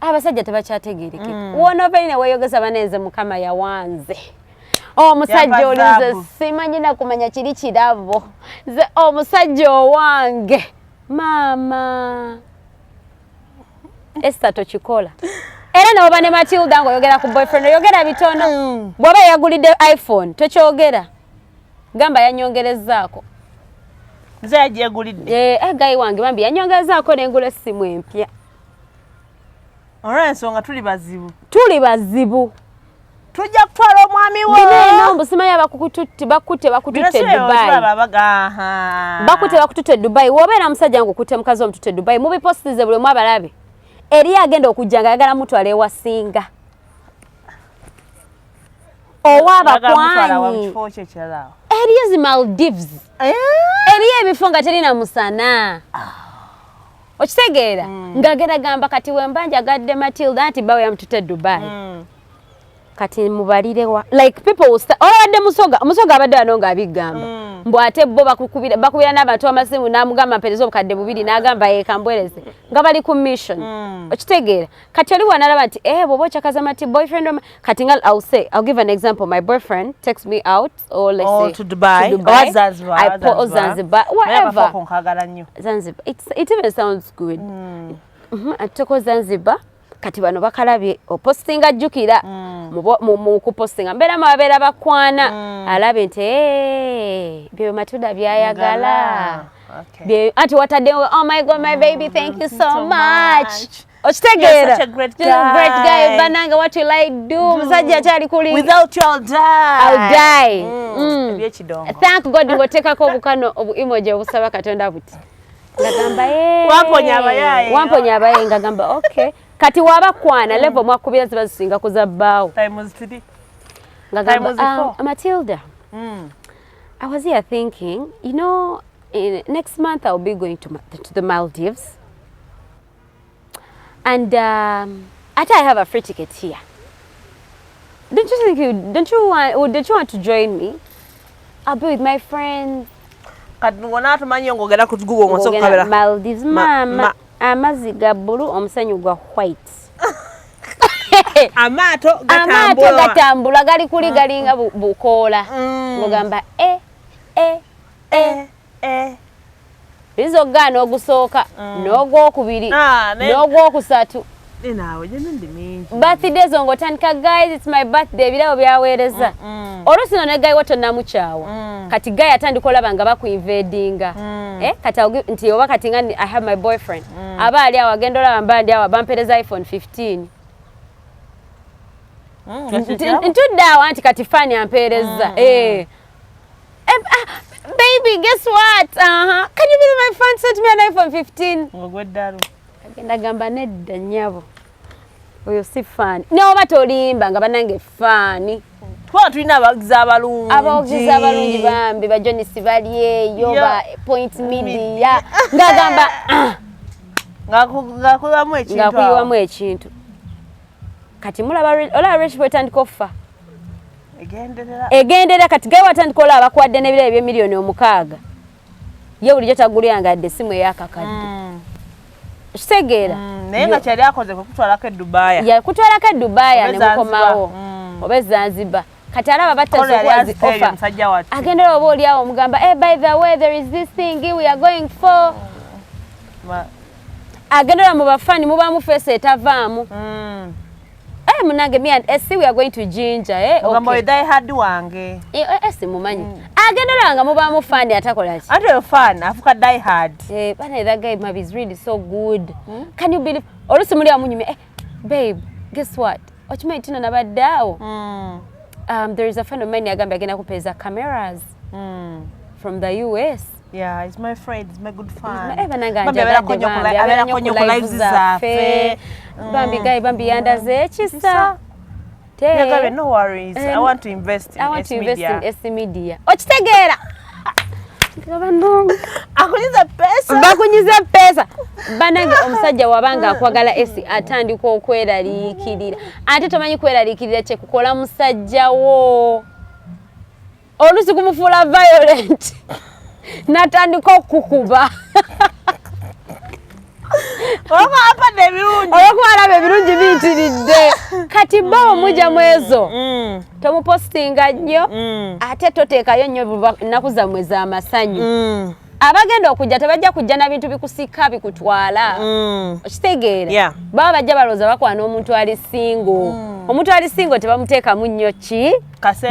abasajja tebakyategeerekeka wonoova ine weeyogeza banenze mukama yawanze omusajja olinze simanyi nakumanya kiri kirabo nze omusajja owange maama Esther tokikola era nawoba ne Matilda ng'oyogera ku boyfriend oyogera bitono bw'oba yagulidde iPhone tokyogera gamba yanyongerezaako nze yagyegulidde gayi wange bambi yanyongerezaako n'engula essimu empya olw'ensonga tuli bazibu tujja kutwala omwami wo bino mbusimanyi abakututte bakutte Dubai wobeera musajja ng'okutte mukazi omututte Dubai mubipostize buli omu abalabe eri agenda okujja nga ayagala mutwala ewasinga owabakwanyi eriyo zi Maldives eriyo ebifo nga terina musana okitegeera ng'agenda gamba kati wemba njagadde Matilda anti bawe yamututte Dubai kati mubalirewa like people will start olabadde musoga abadde wano ng'abigamba mbwate bo bakubira n'abantu amasimu n'amugamba mpereza obukadde bubiri n'agamba yekambwereze nga bali ku mission okitegeera kati oli wanalaba nti bwoba okyakaza mati boyfriend kati nga I'll give an example. My boyfriend takes me out or let's say to Dubai. Or Zanzibar whatever Zanzibar it even sounds good atoko Zanzibar kati bano bakalabye opostinga ajjukira mu kupostinga mbeera mabeera bakwana alabe nti byo Matilda byayagala anti watadde oh my god my baby thank you so much okitegeera such a great guy bananga what will I do musajja akyali kuli without you I'll die thank god ngotekako obukano obu emoji obusaba Katonda buti ngagamba wamponya abaye ngagamba okay kati wabakwana level mwakubira ziba zisinga kuzabbaawo times 3 ngagamba Matilda I was here thinking you know next month I'll be going to the Maldives and I have a free ticket here. Don't you want to join me? I'll be with my friends. Kati wona tumanyi ngogera ku Google ngoso kabera Maldives mama amazzi ga blue omusanyu gwa white amato gatambula gali kuli galinga bukola ngogamba izo gano ogusooka n'ogwokubiri n'ogwokusatu naawe ndi mingi birthday zongo tandika guys it's my birthday ebirabo byaweereza oluusi no ne guy wato namukyawa kati guy atandika olaba nga bakuinvadinga kati nti oba kati nga I have my boyfriend aba ali awo agenda olaba mba ndi awo bampereza iPhone 15 ntuddawo anti kati fani ampeereza baby, guess what? Can you believe my friend sent me an iPhone 15? Agenda gamba nedda nyabo. Oyo si fani. N'oba tolimba nga banange fani. Kwa tulina abagizi abalungi. Abagizi abalungi bambi ba Johnny Sibalyeyo ba Point Media. Ngagamba ngakuyiwamu ekintu. Kati mulaba Rich bwetandika offa. Egendera kati gawe watandika olaba akwadde n'ebirabo eby'emiliyoni 6. Ye bulijjo tagulyanga essimu eyakakadde. Kitegeera. Naye nga kyali akoze kutwalako e Dubai. Yakutwalako e Dubai ne mukomawo. Oba Zanzibar. Kati alaba battasookwazi offer. Agendera oba oli awo mugamba, hey, by the way, there is this thing we are going for. Agendera mu bafani mubamu face etavaamu. Munange me and Essie, we are going to Ginger, Ogamba we die hard wange. Essie mumanyi. Agendera nga mubamu fani atakola ki? Ate fan afuka die hard. But that guy maybe is really so good. Can you believe? Olusi muli amunyumye, babe, guess what? Ochimanyi tina nabaddawo. There is a friend of mine agamba agenda kupeeza cameras from the US. Yeah, it's my friend, it's my good friend. Bambi yandaze ekisa. No worries. I want to invest in S Media. Okitegeera? Akunyiza pesa. Bakunyiza pesa. Banange omusajja wabanga akwagala esi atandika okweraliikirira. Ate tomanyi kweraliikirira kye kukola musajja wo. Olusi kumufuula violent. Natandika okukuba. Olwokuba ebirungi biyitiridde. Kati bo mujja mwezo. Tomupostinga nnyo. Ate toteekayo nnyo ennaku zammwe z'amasanyu. Abagenda okujja tebajja kujja na bintu bikusika bikutwala. Okitegeera? Baba bajja balooza bakwana omuntu ali singo. Omuntu ali singo tebamuteekamu nnyo ki?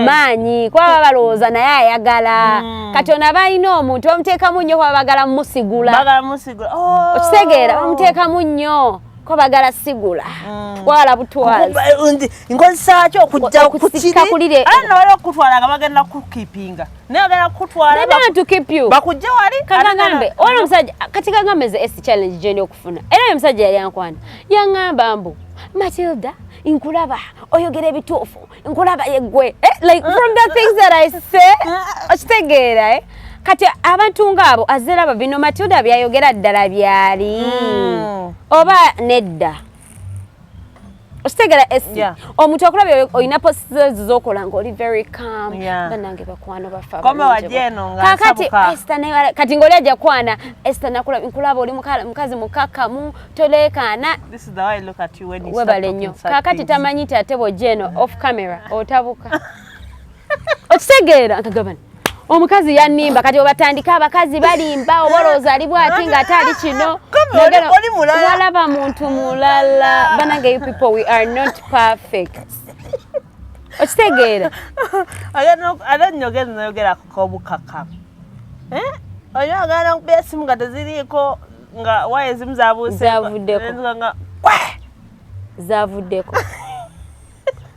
Maanyi. Kuba balowooza naye ayagala. Kati ono aba alina omuntu bamuteekamu nnyo kuba bagala musigula. Okitegeera? Bamuteekamu nnyo. Ko bagala sigula. Wala butwaza. Nkozesa kyo okujja kukulire. Ana wali okutwala nga bagenda kukipinga. Naye bagenda kutwala. They don't to keep you. Bakujja wali. Kagambe. Wala musajja katika ngameze S challenge jeni okufuna. Era musajja yali ankwana. Yangamba mbu Matilda inkulaba oyogera ebituufu. Inkulaba yeggwe. Like from the things that I say. Okitegeera Kati abantu ngabo azera bino Matilda byayogera ddala byali. Oba nedda. Ostegera esi. Omuntu akulabye oyina posters zokola ngo oli very calm. Banange bakwano bafa. Kome wajeno nga sabuka. Kati ngoli aja kwana Esther nakula nkulaba oli mukazi mukakamu tolekana. This is the way I look at you when you start talking. Kakati tamanyita atebo jeno off camera otabuka. Otegera akagabana. Omukazi yanimba kati obatandika abakazi balimba obolooza ali bwati nga atali kino. Walaba muntu mulala. Banange you people, we are not perfect. Okitegeera? Nyogera kukobukaka. Oyagala nkubya essimu nga teziriiko nga waya ezimu zavuddeko.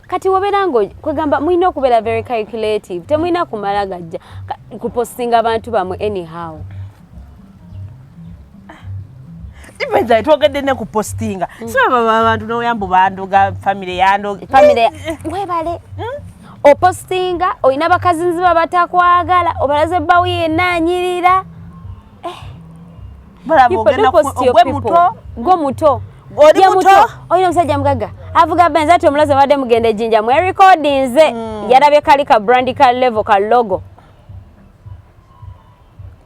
Kati wabera ngo kwegamba muina okubeera very calculative. Temuina kumala gajja kupostinga abantu bamwe anyhow. Ibenza twogedde ne kupostinga. Sibaba abantu noyambu banduga family yando. Family webale. Opostinga oyina bakazi nziba batakwagala obalaze bawo yenanyirira. Bravo gena ogwe muto. Go muto. Odi muto. Oyina musajja mugaga. Avuga benza ati omulaze bade mugende jinja mwe recordings yarabye kali ka brand ka level ka logo.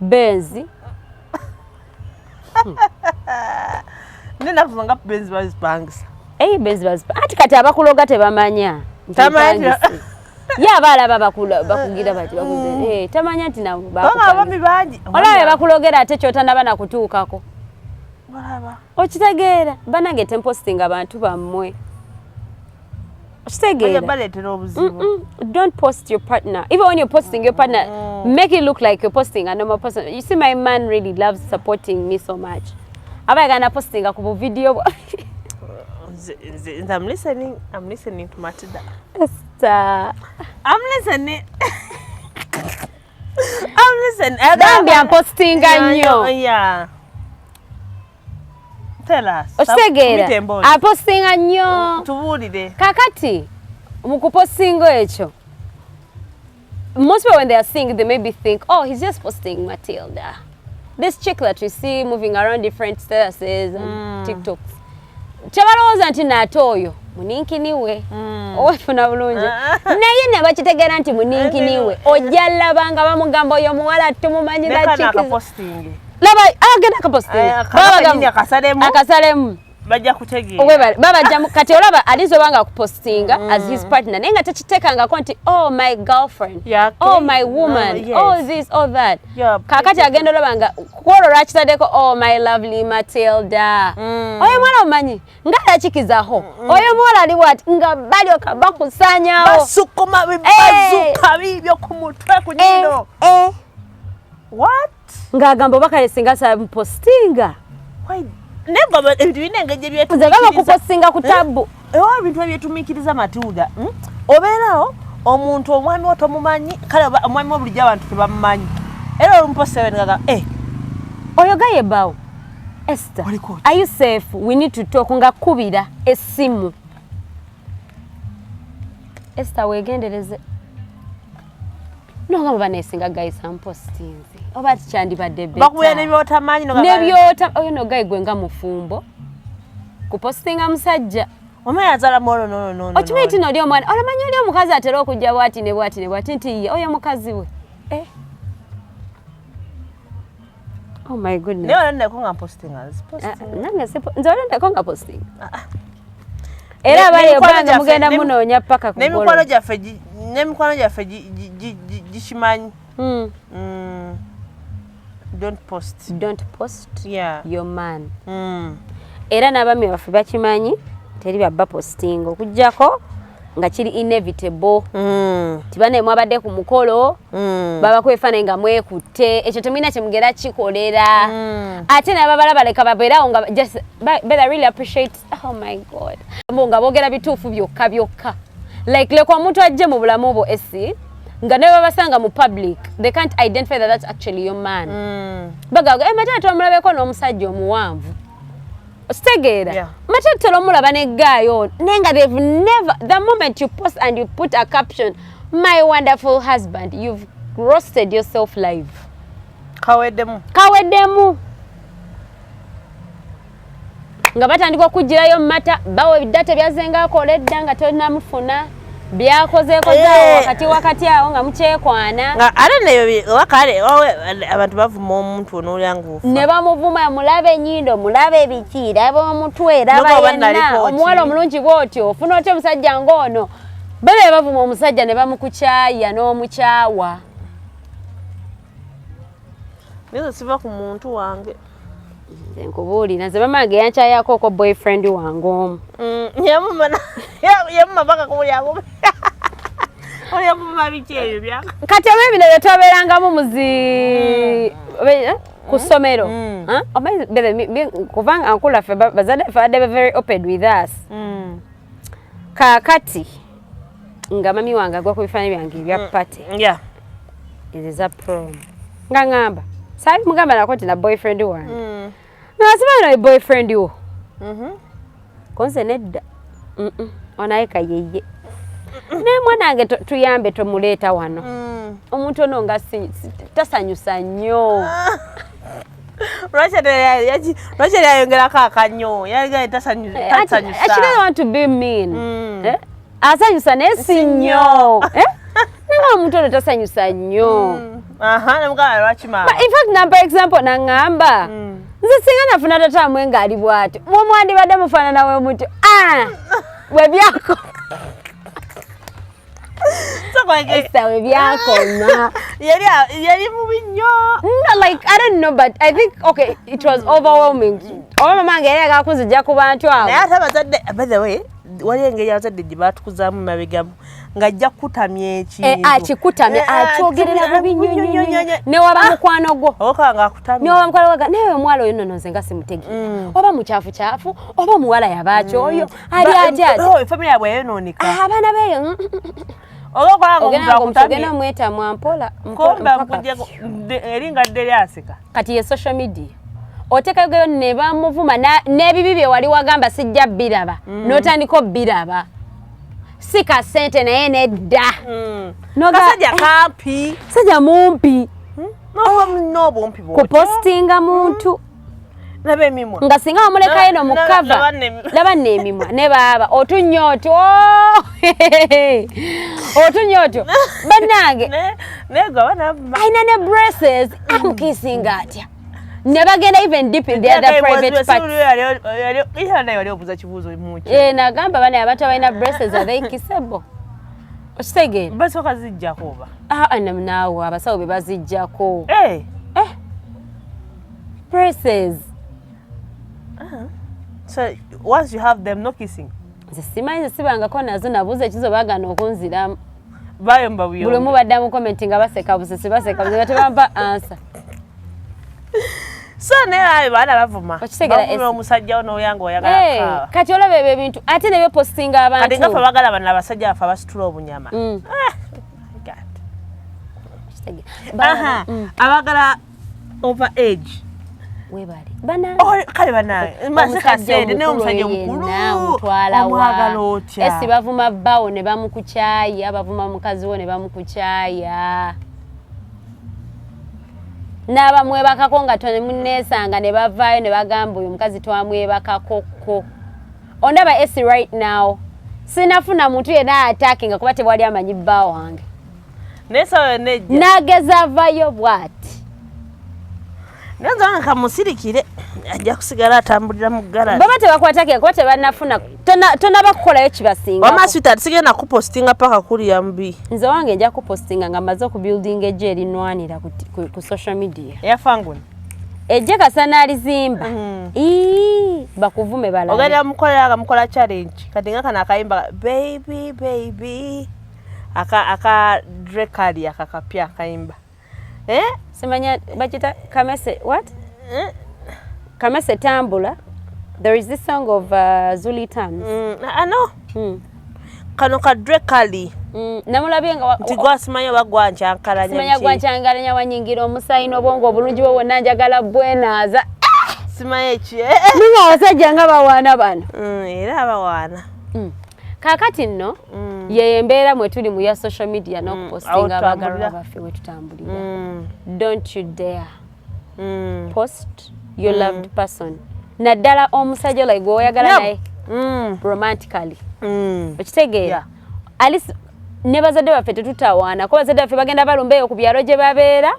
Benzi. Nenda kuzanga benzi bazipangisa. Benzi bazipangisa. Ati kati abakuloga tebamanya. Tamanya. Ya bala bakugira bati bakuze. Tamanya ati na bakugamba. Abami baji. Ola bakulogera ate kyotana bana kutuukako. Balaba. Okitegeera banange temposting abantu bammwe. Don't post your partner. Even when you're posting your partner, make it look like you're posting a normal person. You see, my man really loves supporting me so much. Aba gana posting a couple video. I'm listening to Matilda. Esther. I'm listening. I'm listening. I'm posting nnyo. Yeah. Tell us. Ostegeera. Apostinga nnyo. Tubuulire. Kakati mu kupostinga ekyo. Most people when they are seeing, they maybe think, oh, he's just posting Matilda. This chick that we see moving around different statuses and TikToks. Chabalowooza nti naate oyo muninkiniwe owefuna bulungi naye ne bakitegeera nti muninkiniwe ojja labanga bamugamba oyo muwala tumumanyira laba agenda akapostinga bajja kutegeera babajja kati olaba alizobanga kupostinga as his partner naye nga tekiteekangako nti oh my girlfriend oh my woman oh this oh that kakati agenda olabanga kwolwo lwakitaddeko oh my lovely Matilda oyo mwala omanyi nga lakikizaho oyo mwala ali bwati nga balyoka bakusanyawo basukuma bibazuka bibyo ku mutwe ku nyindo what ng'agamba obakale singa samupostinga Nebo ebintu binengeje byetumikiriza kupostinga ku tabu ebintu ebyetumikiriza Matilda obeerawo omuntu omwami otomumanyi kale omwami obulijjo abantu tebamumanyi era olumpostewe ngaga oyo gaye bawo Esther are you safe we need to talk nga kubira essimu Esther wegendereze nonga banesinga guys ampostinze oba tikyandibadde beta bakubuya nebyotamanyi nebyota oyo no guy gwenga mufumbo kupostinga musajja omwana azala molo no okimaiti noli omwana olamanyi oli omukazi atera okujja bwati ne bwati ne bwati nti ye oyo mukazi we oh my goodness neyo ndeko nga postinga nange nzole ndeko nga postinga era bali obanga mugenda munoonya paka ku nemikwano gyaffe gishimanyi don't post your man era n'abami baffe bakimanyi teri byabba posting okujjako nga kiri inevitable tibane mwabadde ku mukolo baba kwefana nga mwekutte ekyo temina kimugera kikolera ate n'ababala baleka babeerawo nga just but I really appreciate oh my god nga boogera bituufu byokka like leko omuntu ajje mu bulamu bwo esi nga ne babasanga mu public they can't identify that that's actually your man bagaga matata omulabeko n'omusajja omuwanvu Stegeera matata omulaba ne gayo nenga they've never the moment you post and you put a caption my wonderful husband you've roasted yourself live kaweddemu nga batandika okujjirayo mata bawe data byazenga akoledda nga tonamufuna byakozeeko zaawo wakati awo nga mukyekwana nga ate neyo wakale abantu bavuma omuntu onolyanguufa ne bamuvuma mulabe ennyindo mulabe ebiki laba omutwe laba yenna omuwala omulungi bw'otyo ofuna otya omusajja ng'ono bebe bavuma omusajja ne bamukukyaya n'omukyawa nizo siva ku muntu wange nkubuulira nze mamange yankyayako oko boyfriend wange omu yamuma paka kumulyango olyamuma biki ebyo byaka kati oba ebino bye twabeerangamu ku ssomero kubanga ankulu ffe bazadde ffe badde very open with us kaakati nga mami wange agwa ku bifaananyi byange ebya pate eza prom nga ngamba saali mugamba nako nti na boyfriend wange nasiba no boyfriend wo konse nedda onayeka yeye ne mwanange tuyambe tomuleeta wano omuntu ono nga tasanyusa nnyo lwaki yayongerako akanyo yaligaye tasanyusa she doesn't want to be mean asanyusa naye si nnyo nanga omuntu ono tasanyusa nnyo nemugamba lwaki maama in fact number example nangamba nze singa nafuna tata mwe ng'ali bw'ati mwandibadde mufaanana we muti bwe byako we byakoma yali mubi nnyo like I don't know but I think okay it was overwhelming oba mamange yali agakuzijja ku bantu abo naye ate abazadde by the way wali engeri abazadde gye batukuzaamu mabegamu ng'ajja kukutamya ekintu akikutamya akyogerera mu binyonyonyo ne waba mukwano gwo oka ng'akutamya ne waba mukwano gwo naye omwala oyo nno nze nga simutegeera oba mukyafu oba muwala yabaaki oyo ali atya famire yabwe yayonooneka abaana beeyo ogenda omweta mwampola eringa dde lyaseka kati ye social media oteekayo ne bamuvuma n'ebibi bye wali wagamba sijja biraba n'otandika obbiraba si kasente naye nedda kasajja kampi sajja mumpi n'obumpi kupostinga muntu nga singa wamulekayo no mukava laba n'emimwa ne baaba otunyooto otunyooto bannange ayina ne braces amukisinga atya ne bagenda even deep in the other private parts nagamba bana abantu abalina braces are they kissable okitegeera basooka zijjako oba naawe abasawo be bazijjako braces. So once you have them, no kissing. Simanyi sibangako nazo nabuze ekizo bagana okunziramu. Bayomba buyo. Buli mubadde mu commenting abaseka busisi baseka busisi batebampa answer. So ne ayo bana bavuma. Bavuma omusajja ono oyango oyagala kawa. Kati olabe ebintu ate ne postinga abantu. Kati nga bagala bana abasajja afa basitula obunyama. Abagala over age. Webali bana kale bana maseka sede ne omusajja omukulu omwagala otya esi bavuma bawo ne bamukukyaya bavuma mukazi wo ne bamukukyaya n'abamwebakako nga tone munneesanga ne bavaayo ne bagamba oyo omukazi twamwebakakoko ondaba esi right now sinafuna muntu yenna attacking nga kuba tewali amanyi bba wange nesayo nejja nageza avayo bwati Nza nkamusirikire ajja kusigala atambulira mu garage. Baba tebakwatake kuba tebanafuna tona bakukolayo kibasinga. Mama sweetheart sigenda kupostinga paka kuli yambi. Nze wange nja kupostinga nga maze ku building eje erinwanira ku social media. Yafanguni. Ejje kasana alizimba. Bakuvume bala. Ogenda mukola challenge. Kati nga kana akayimba baby. Aka drekali akakapya akayimba. Simanya bachita kamese what? Kamese tambula. There is this song of Zuli Tans. I know. Kano kadrekali. Namulabye nga tigwa simanyo bagwanja ankalanya. Simanya gwanja ankalanya wanyingira omusayino bongo bulungi bo wonna njagala bwenaza. Simanyo ki. Ninga abasajja nga bawaana bano. Era abawaana. Kakati nno ye embeera mwe tuli mu ya social media n'okupostinga abagalwa baffe we tutambulira. Don't you dare post your loved person. Naddala omusajja like gwe oyagala naye romantically. Okitegeera. Alice ne bazadde baffe tetutawaana ko bazadde baffe bagenda balumbeeyo ku byalo gye babeera.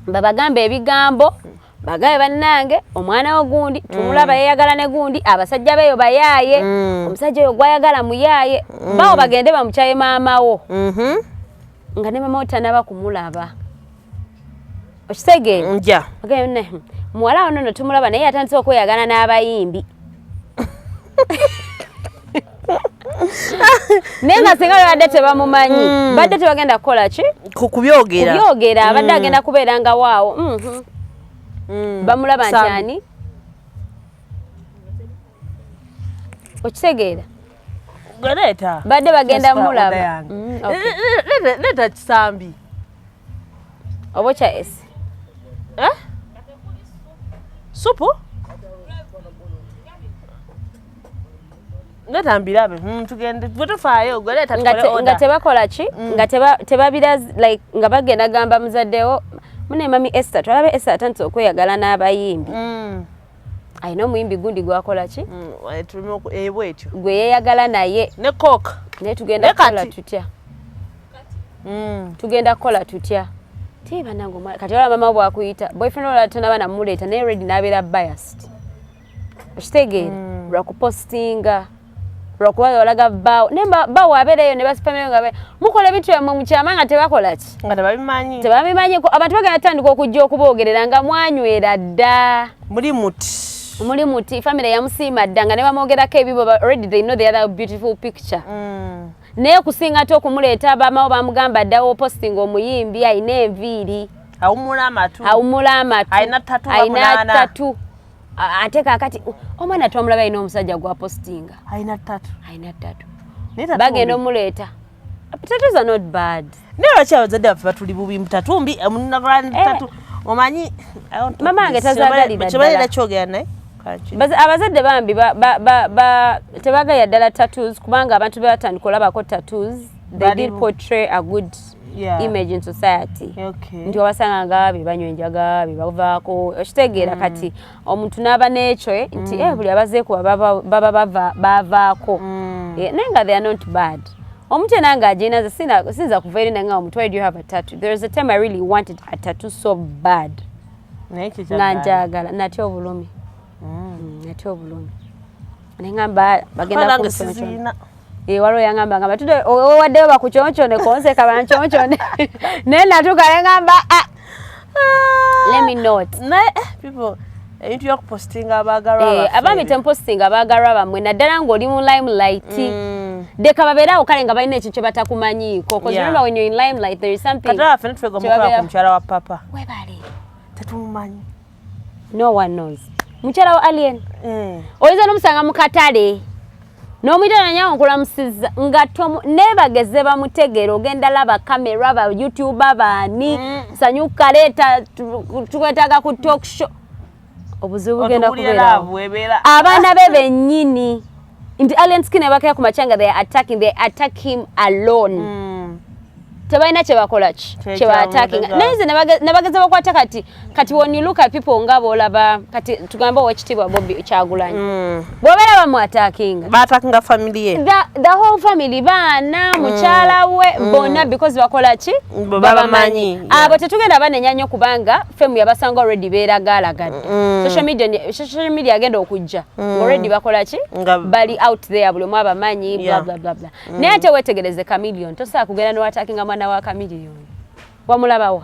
Babagamba ebigambo bagaye bannange omwana ogundi tumulaba yeyagala ne gundi abasajja beyo bayaaye omusajja oyo gwayagala muyaaye bawo bagende bamukyaye maama wo nga ne maama otanaba kumulaba okitegeera nja bagaye ne muwala ono no tumulaba naye atandise okweyagala n'abayimbi nenga singa badde tebamumanyi badde tebagenda kukola ki kubyogera badde agenda kubeera nga waawo bamulaba njani okitegeera galeta badde bagenda mulaba leta kisambi obocha esi supu leta mbirabe tugende butufaayo galeta nga tebakola ki nga tebabira like nga bagenda gamba muzaddewo mune mami Esther twalabe Esther atandise okweyagala n'abayimbi ayina omuyimbi gundi gwakola ki ebwetyo gwe yeyagala naye ne coke naye tugenda kukola tutya tugenda kukola tutya tiba nango kati wala mama bwakuyita boyfriend wala tonaba namuleeta naye ready n'abeera biased okitegeera lwakupostinga lwakuba olaga bawo nemba bawo abeereyo ne basipamyeyo nga mukola ebintu byammwe mu kyama nga tebakola ki nga tebabimanyi abantu bagenda tandika okujja okuboogerera nga mwanywera dda muli muti Omuli muti family ya musima ddanga ne bamogerako ebibo already they know the other beautiful picture. Naye kusinga to kumuleeta abamawo bamugamba ddawo posting omuyimbi ayina enviiri. Awumula amatu. Ayina tatu. Ate kakati omwana twamulaba ayina omusajja gwa postinga. Ayina tatu. Bagenda omuleeta. Tattoos are not bad. Never abazadde baffe batuli bubi mutatumbi tatu. Omanyi mama wange tazagalira ddala kyogera naye. Abazadde bambi tebagaya ddala tattoos kubanga abantu batandika olabako tattoos they did portray a good image in society. Nti wabasanga nga banywa enjaga bavaako okitegeera kati omuntu n'aba n'ekyo nti buli abazeeko baba bavaako naye nga they are not bad. Omuntu nanga agina sinza kuva eri nanga omuntu why do you have a tattoo? There was a time I really wanted a tattoo so bad. Nanjagala natyo obulumi. Natyo obulumi. Nengamba bagenda kusoma. Walo yangamba ngamba tude owaddeyo bakuchonchone konse kabanchonchone. Nena tukale let me not. People into your posting abagaraba. Abami temposting abagaraba mwe naddala ng'oli mu limelight. Deka babera okale nga balina ekintu batakumanyiiko. Because remember when you're in limelight there is something. Kata fena twego mukola ku mukyala wa papa. Webale. Tetumumanyi. No one knows. Mukyala wa alien. Oyinza n'omusanga mu katale. N'omuyita nyawo nkulamusiza nga nebageze bamutegeera ogenda laba kamera ba YouTube baani sanyuka leeta tukwetaaga ku talk show. Obuzibu bugenda kubeera. Abaana be bennyini. In the alien skin abakaya ku machanga they attack him alone. Tebalina kye bakola kye attacking. Naize nebageze bakwata kati when you look at people ngabo olaba kati tugamba wekitibwa Bobby Kyagulanyi. Bobera bamu attacking. Ba attacking family. The whole family baana mukyala we bonna because bakola ki? Babamanyi. Abo tetugenda banenya nnyo kubanga femu yabasanga already beeragalagadde. Social media agenda okujja. Already bakola ki? Bali out there buli mwa bamanyi blah blah blah blah. Naye ate wetegereze Chameleon tosaa kugenda no attacking mwana wa Chameleon. Wamulabawa.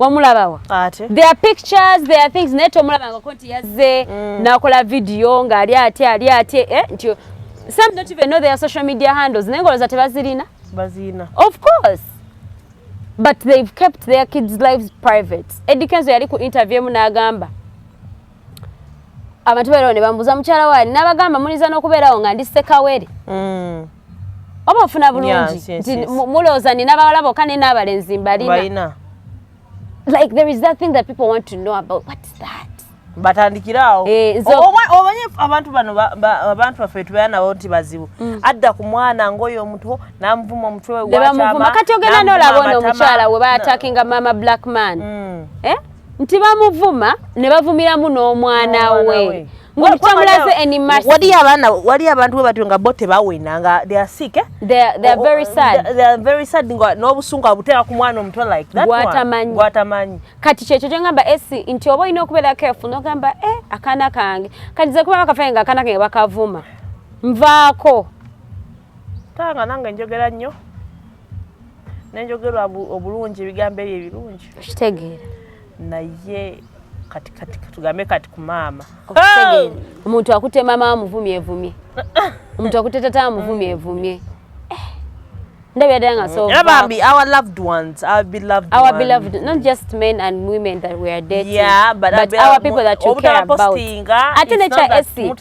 There are pictures, there are things neto mulaba nga konti yazze nakola video nga ali ate nti some don't even know their social media handles nengoloza tebazirina bazina. Of course. But they've kept their kids' lives private. Eddie Kenzo yali ku interview mu n'agamba abantu bero ne bambuza mukyala wali n'abagamba muliza n'okubeerawo nga ndi Sekawere. Oba ofuna bulungi mulooza nina bawalabo kane n'abalenzi mbalina. Like there is that thing that people want to know about. What's that? Batandikirawo. Obanye abantu bano abantu baffe tubana nti bazibu. Adda ku mwana ngoyo omuto namuvuma omutwe we gwachama. Kati ogenda n'olabona omukyala we attacking a black man. Nti bamuvuma ne bavumiramu n'omwana we. Ngokutamulaze animation. Wali abantu we batyo nga bote bawena nga they are sick. They are very sad. They are very sad ngo n'obusungu abutera ku mwana omuto like that. Gwatamanyi. Kati kyekyo kyengamba nti oba ino okubeera careful n'ogamba akana kange. Kati ze kuba bakafaye nga akana kange bakavuma. Nvaako. Tanga nange njogera nnyo. Nenjogerwa obulungi ebigambo ebyo ebirungi. Kitegeera. Naye kati tugambe kati ku maama. Omuntu akute mama amuvumye. Omuntu akute tata amuvumye. So our loved ones, our beloved, not just men and women that we are dating. Yeah, but our people that you care about. Ate necha esi.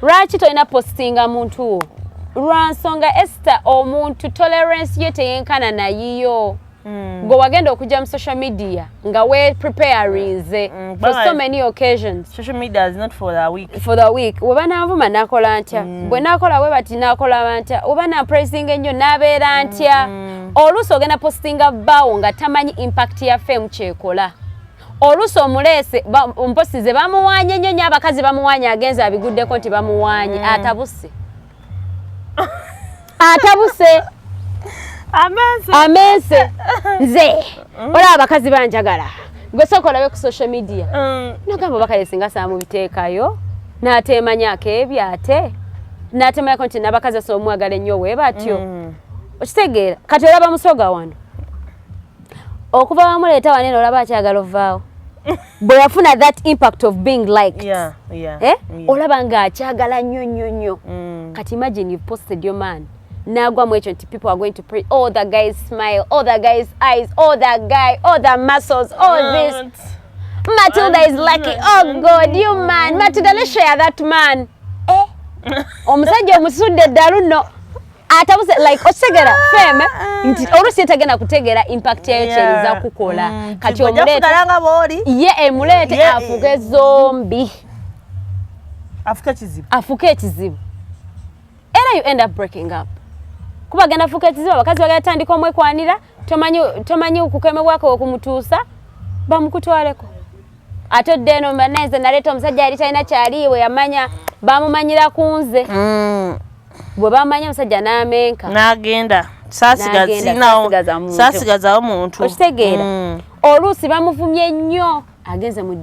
Lwaki toyina postinga muntu? Lwansonga Esther omuntu tolerance ye teyenkana nayiyo. Go wagenda okujja mu social media nga we preparing for so many occasions. Social media is not for the week. Oba navuma nakola ntya bwe nakola we bati nakola ntya oba na praising ennyo nabeera ntya oluusi ogenda postinga bawo nga tamanyi impact ya fame kyekola oluusi omuleese omposize bamuwanye nnyo abakazi bamuwanye agenza abiguddeko nti bamuwanye atabuse Amense nze ola abakazi banjagala gwe sokola ku social media nogamba bakale singa samu biteekayo n'ateemanyako ebyate n'ateemanyako nti n'abakazi asomwagala ennyo we batyo okitegeera kati olaba musoga wano okuva bamuleeta wanene olaba akyagala ovaawo bwe yafuna that impact of being liked. Olaba nga akyagala nnyo. Kati imagine you've posted your man. Nagwa mu ekyo nti people are going to pray. Oh, that guy's smile. Oh, that guy's eyes. Oh, that guy. Oh, the muscles. Oh, this. Matilda is lucky. Oh, God, you man. Matilda, let's share that man. Omusajja omusudde ddalu no. Atabuse like otegera feme nti olusi tagenda kutegera impact yayo kyeriza kukola kati omulete emulete afuke zombi afuke ekizibu era you end up breaking up kuba genda afuke ekizibu abakazi bagenda tandika omwekwanira tomanyi okukemebwako okumutuusa bamukutwaleko ate ddeno mbaneze naleeta omusajja yali talina kyaliwe yamanya bamumanyira kunze bwe bamanya omusajja n'amenka n'agenda saasigazawo muntu okitegeera oluusi bamuvumye nnyo agenze mu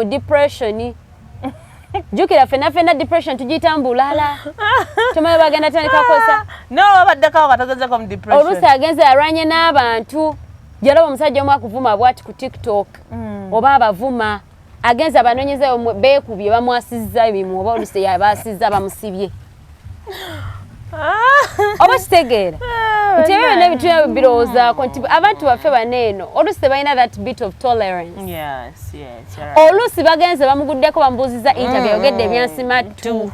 depression jukira fena depression tugitambulala tumaye bagenda tandika kosa babaddeko batagezeko mu depression oluusi agenze arwanye n'abantu jalaba omusajja omu akuvuma bwati ku TikTok oba abavuma agenza abanonyeza beekubye bamwasizza ebimu oba oluusi yabaasizza bamusibye oba kitegeera nti ebyo byonna ebituya birowoozaako nti abantu baffe baneeno oluusi tebalina that bit of tolerance oluusi bagenze bamuguddeko bamubuuziza interview ayogedde ebyansimattu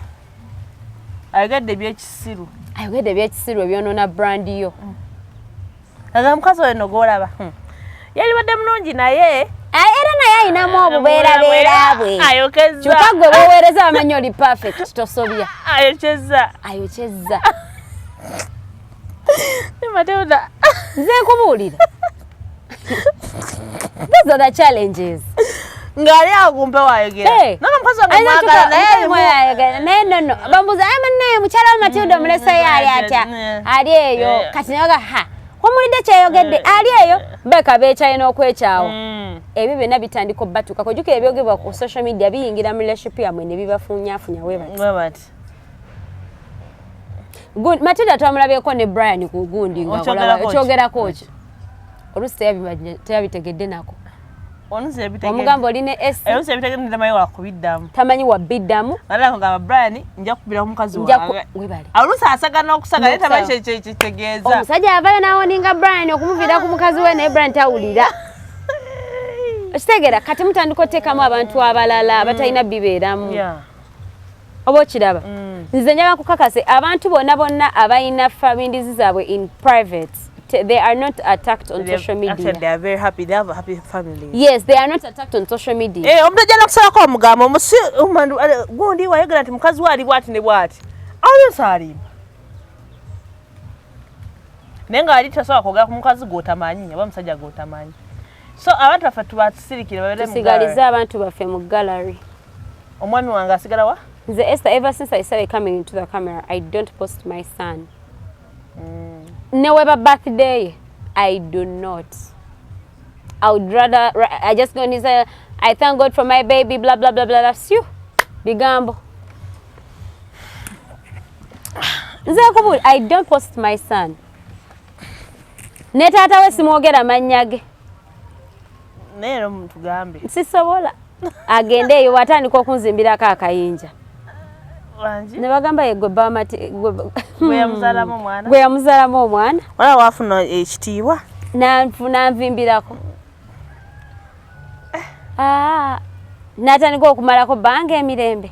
ayogedde ebyekisiru ebyonoona brand yo aga mukazi oyo nogolaba yali badde mulungi naye era naye ayinamu obubeerabeera bwe kyokka gwe boweereza bamanya oli perfect tosobya ayokyezza Matilda nze nkubuulira these are the challenges ng'ali awo kumpe waayogera nomukazi wange mwagala naye nono bambuuza naye mukyala wa Matilda omuleseyo ali atya ali eyo kati nayoga omulidde kyeyogedde ali eyo beka beekyalina okwekyawo ebyo byonna bitandika obbatuukako jjukira ebyogebwa ku social media biyingira mu relationship yammwe ne bibafunyaafunya webati Matilda twamulabyeko ne Brian ku gundi ngakyogerako ki oluusi teyabitegedde nako omugamba olina tamanyi wabiddamu omusajja yavayo n'awoninga Brian okumuviira ku mukazi we naye Brian tawulira okitegeera kati mutandika oteekamu abantu abalala abatalina bibeeramu oba okiraba nze njagala kukakase abantu bonna abalina families zaabwe in private they are not attacked on social media. Actually, they are very happy. They have a happy family. Yes, they are not attacked on social media. Omuntu ajja nakusalako omugamba omusi gundi wayogera nti mukazi waali bwati ne bwati ayonsa alimba naye nga ali tasobola kwogera ku mukazi gw'otamanyi oba musajja gw'otamanyi so abantu baffe tubasirikire babeere tusigalize abantu baffe mu gallery. Omwami wange asigala wa? Nze Esther, ever since I started coming into the camera, I don't post my son. Never birthday, I do not. I would rather, I just go and say, I thank God for my baby, blah, blah, blah, blah, that's you. Bigambo. I don't post my son. Netata we simwogera manyage. Nero mutugambe. Sisobola. Agende eyo watandika okunzimbirako akayinja. Ne bagamba yegwe bamati gwe yamuzalamu omwana. Gwe yamuzalamu omwana. Wala wafuna ekitiibwa. Nanfuna nvimbirako. Natandika okumalako bange emirembe.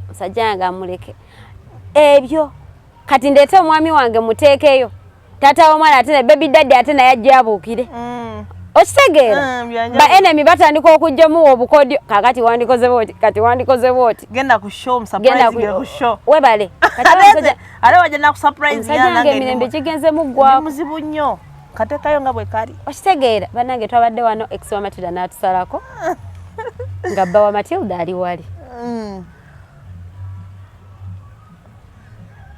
Musajja nga muleke. Ebyo kati ndeete omwami wange muteekeyo. Tata omwana ate ne baby daddy ate naye ajja abuukire. Okitegeera ba enemy batandika okujjamu obukodyo kakati wandikoze boti kati wandikoze boti genda ku show surprise genda ku show webale kati ale wajja na ku surprise yana nange mirembe kigenze mugwa muzibu nnyo katekayo nga bwe kali okitegeera banange twabadde wano ex wa Matilda n'atusalako nga bba wa Matilda ali wali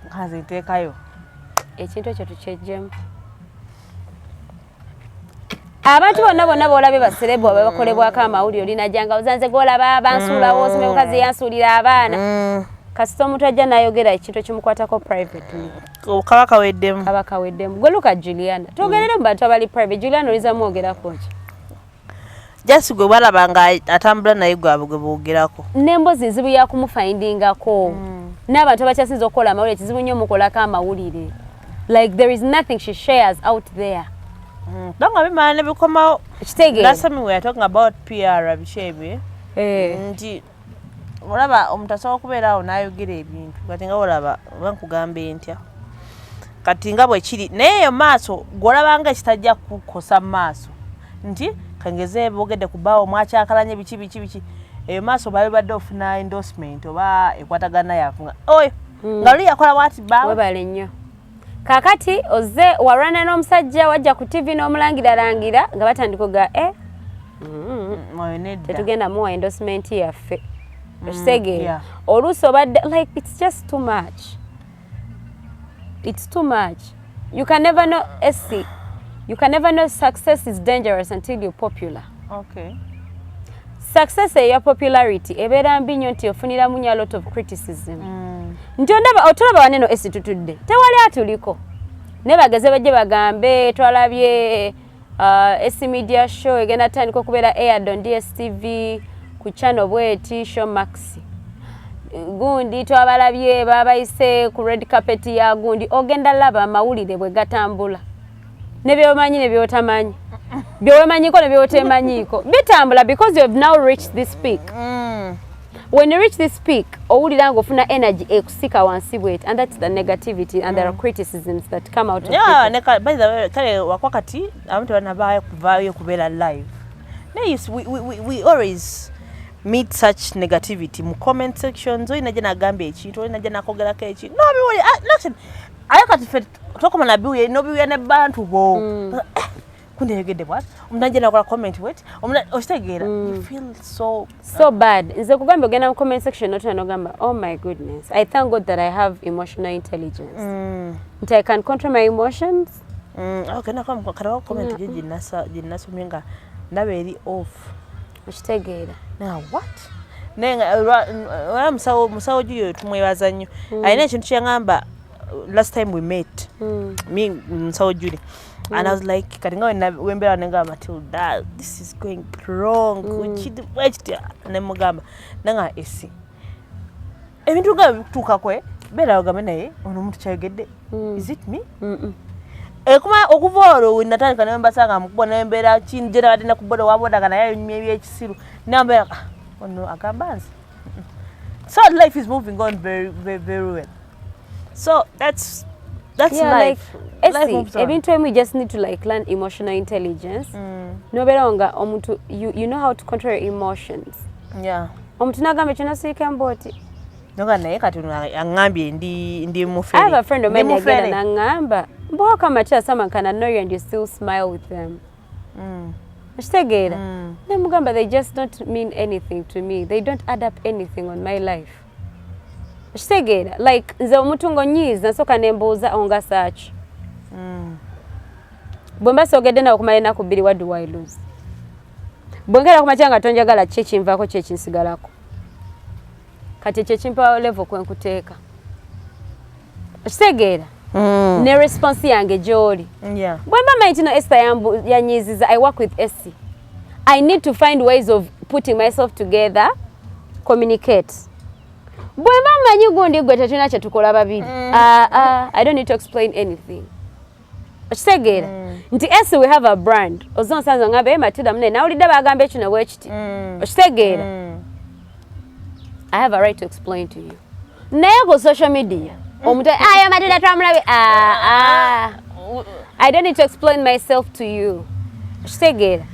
kazi tekayo ekintu ekyo tukyejjemu abantu bonna boolabe baserebu abakolebwako amawulire olinajjanga ozanze golaba abansuulawo osome mukazi yansuulira abaana kasita omuntu ajja n'ayogera ekintu ekimukwatako privately kaba kaweddemu kaba kaweddemu gwe luka Juliana twogerere mu bantu abali private Juliana oliza mwogerako ki just gwe balaba nga atambula naye gwabwe gwe boogerako n'emboozi nzibu ya kumufindingako n'abantu abakyasinza okukola amawulire kizibu nnyo mukolako amawulire like there is nothing she shares out there nga bimala ne bikomawo kitegeera last time we were talking about PR bishebye nti olaba omuntu asobola okubeera awo n'ayogera ebintu kati nga olaba bankugamba entya kati nga bwe kiri naye eyo maaso gw'olabanga ekitajja kukosa mu maaso nti kangeze boogedde ku bbaawo mwakyakalanye biki eyo maaso baali badde ofuna endorsement oba ekwatagana yafunga oyo nga luli yakola bwati bbaawo webale nnyo kaakati ozze warwana n'omusajja wajja ku TV n'omulangira nga batandika oga tetugenda muwa endorsement yaffe ekitegeera oluusi obadde like it's just too much you can never know you can never know success is dangerous until you're popular success eya popularity ebeera mbi nnyo nti ofuniramu nnyo a lot of criticism nti otulaba waneno tutudde tewali atuliko ne bageze bajje bagambe twalabye media show egenda tandika okubeera aired on DSTV ku channel bweti show Max gundi twabalabye babayise ku red carpet ya gundi ogenda laba amawulire bwe gatambula ne byomanyi ne byotamanyi byowemanyiko ne byotemanyiko bitambula because you have now reached this peak when you reach this peak owulira nga ofuna energy ekusika wansi bweti and that's the negativity and there are criticisms that come out of by the way kale wakwakati abantu banabaya kuvaayo kubeera live we always meet such negativity mu comment sections oyina je nagamba ekintu oyina je nakogerako ekintu no biwuli listen ayakati fe tokoma na biwe no biwe ne bantu bo kunde yegede bwat omunanje nakola comment wet ostegeera you feel so bad nze kugamba ogenda mu comment section notanogamba oh my goodness I thank God that I have emotional intelligence that I can control my emotions okay na comment jinasomye nga ndabe eri off ekitegeera now what nenga musawo juyo tumwebaza nnyo ayina ekintu kyangamba last time we met me musawo Julie and I was like katinga wembera nenga Matilda this is going wrong kuchiti nemugamba nanga esi ebintu nga bituka kwe bera ogambe naye ono muntu kyayogedde is it me kuma okuvolo winatandika nembasanga mukubona embera chinjera katenda kuboda waboda kana yayo nyimye byekisiru namba ono akambanza so life is moving on very well so that's life ebintu emu just need to like learn emotional intelligence noberonga omuntu you know how to control your emotions omuntu nagambe kino siika mboti noga naye kati angambye ndi mufere I have a friend of mine again nangamba mboka macha someone can annoy you and you still smile with them ashtegera nemugamba they just don't mean anything to me they don't add up anything on my life ashtegera like nze omuntu ngonyiza nasoka nembuuza onga search bwemba sogedde nawe kumala ennaku bbiri what do I lose bwengera kumakya nga tonjagala ki ekinvaako ki ekinsigalako kati ekyo kimpa level kwenkuteeka ekitegeera ne response yange gy'oli bwemba manyi kino Esther yanyiziza I work with Essie I need to find ways of putting myself together communicate bwemba manyi gundi gwe tetulina kye tukola babiri I don't need to explain anything ekitegeera nti Essie we have a brand ozonsanza ngambe Matilda mune nawulidde bagamba ekino bwekiti ekitegeera I have a right to explain to you. Naye ku social media, omuntu ayo Matilda twamulabe I don't need to explain myself to you. Kitegeera.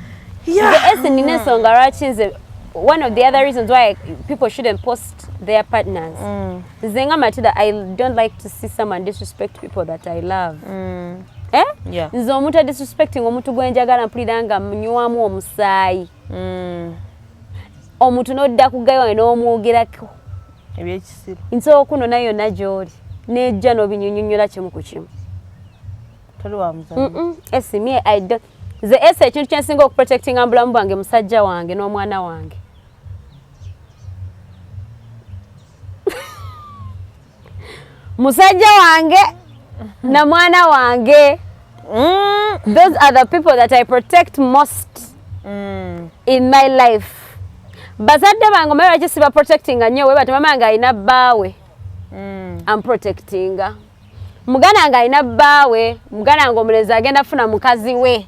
The essence in ensonga lwaki one of the other reasons why people shouldn't post their partners. Zenga Matilda I don't like to see someone disrespect people that I love. Nze omuntu disrespecting omuntu gwenjagala mpulira nga mnywamu omusaayi. Omuntu nodda kugayo n'omwogerako ebyekisiru nso okuno nayo najoli nejja n'obinyunyunyola kimu ku kimu toli wa muzanyo Essie I don't the essay ekintu kyensinga okuprotecting ambulamu bwange musajja wange n'omwana wange musajja wange na mwana wange. Those are the people that I protect most in my life. Bazadde bange mwe lwaki siba protecting nnyo we bati mama nga alina bbaawe. I'm protecting. Mugana nga alina bbaawe, mugana nga omulezi agenda funa mukazi we.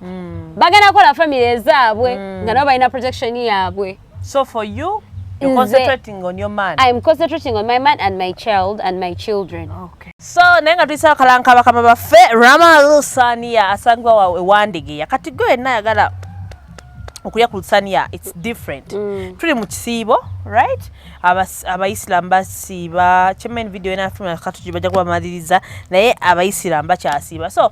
Bagenda kola family ezaabwe nga nabo balina protection yaabwe. So for you, you're concentrating on your man. I'm concentrating on my man and my child and my children. Okay. So nenga twisa kalanka bakama baffe Rama Lusania asangwa wa Wandige kati gwe nayagala okuya ku Lusania, it's different. Tuli mu kisiibo, right? Abaislam basiba chemen video ena film katuji bajja kubamaliriza naye abaislam bakyasiba. So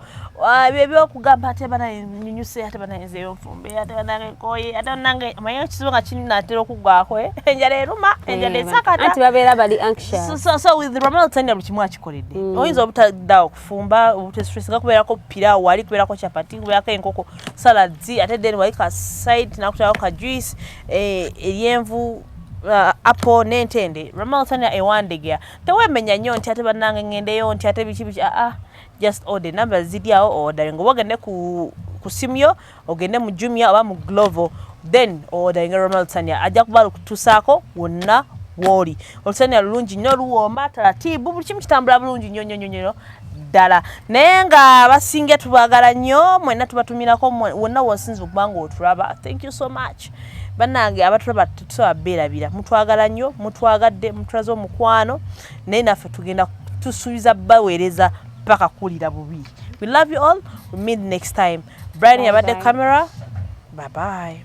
bebyo kugamba ate bana nyunyuse ate bana enzeyo mfumbe ate bana koye ate nange amayo kizibu nga kini natero kugwako enjale eruma enjale sakata anti babera bali anxious. So with Ramal Tanya lukimu akikolede oyinza obutadda okufumba obutestress nga kubeerako pilau wali kubeerako chapati kubeerako enkoko salads ate then wali ka side nakutako ka juice eryenvu apple n'entende. Ramal Tanya ewandegea tewemenya nnyo nti ate bannange ngendeyo nti ate biki just order number zidiao order ngo bagende ku simyo ogende mu Jumia oba mu Glovo then order Ramal Tanya ajja kubalu kutusako wonna woli Lusania lulungi nnyo luwoma taratibu buli kimu kitambula bulungi nnyo ddala naye nga basinga tubagala nnyo mwenna tubatumirako wonna wosinza okubanga otulaba. Thank you so much bannange abatulaba tusabeerabira mutwagala nnyo mutwagadde mutulaze omukwano naye naffe tugenda tusuubiza baweereza paka kulira bubi. We love you all. We meet next time. Brian abadde camera. Bye bye.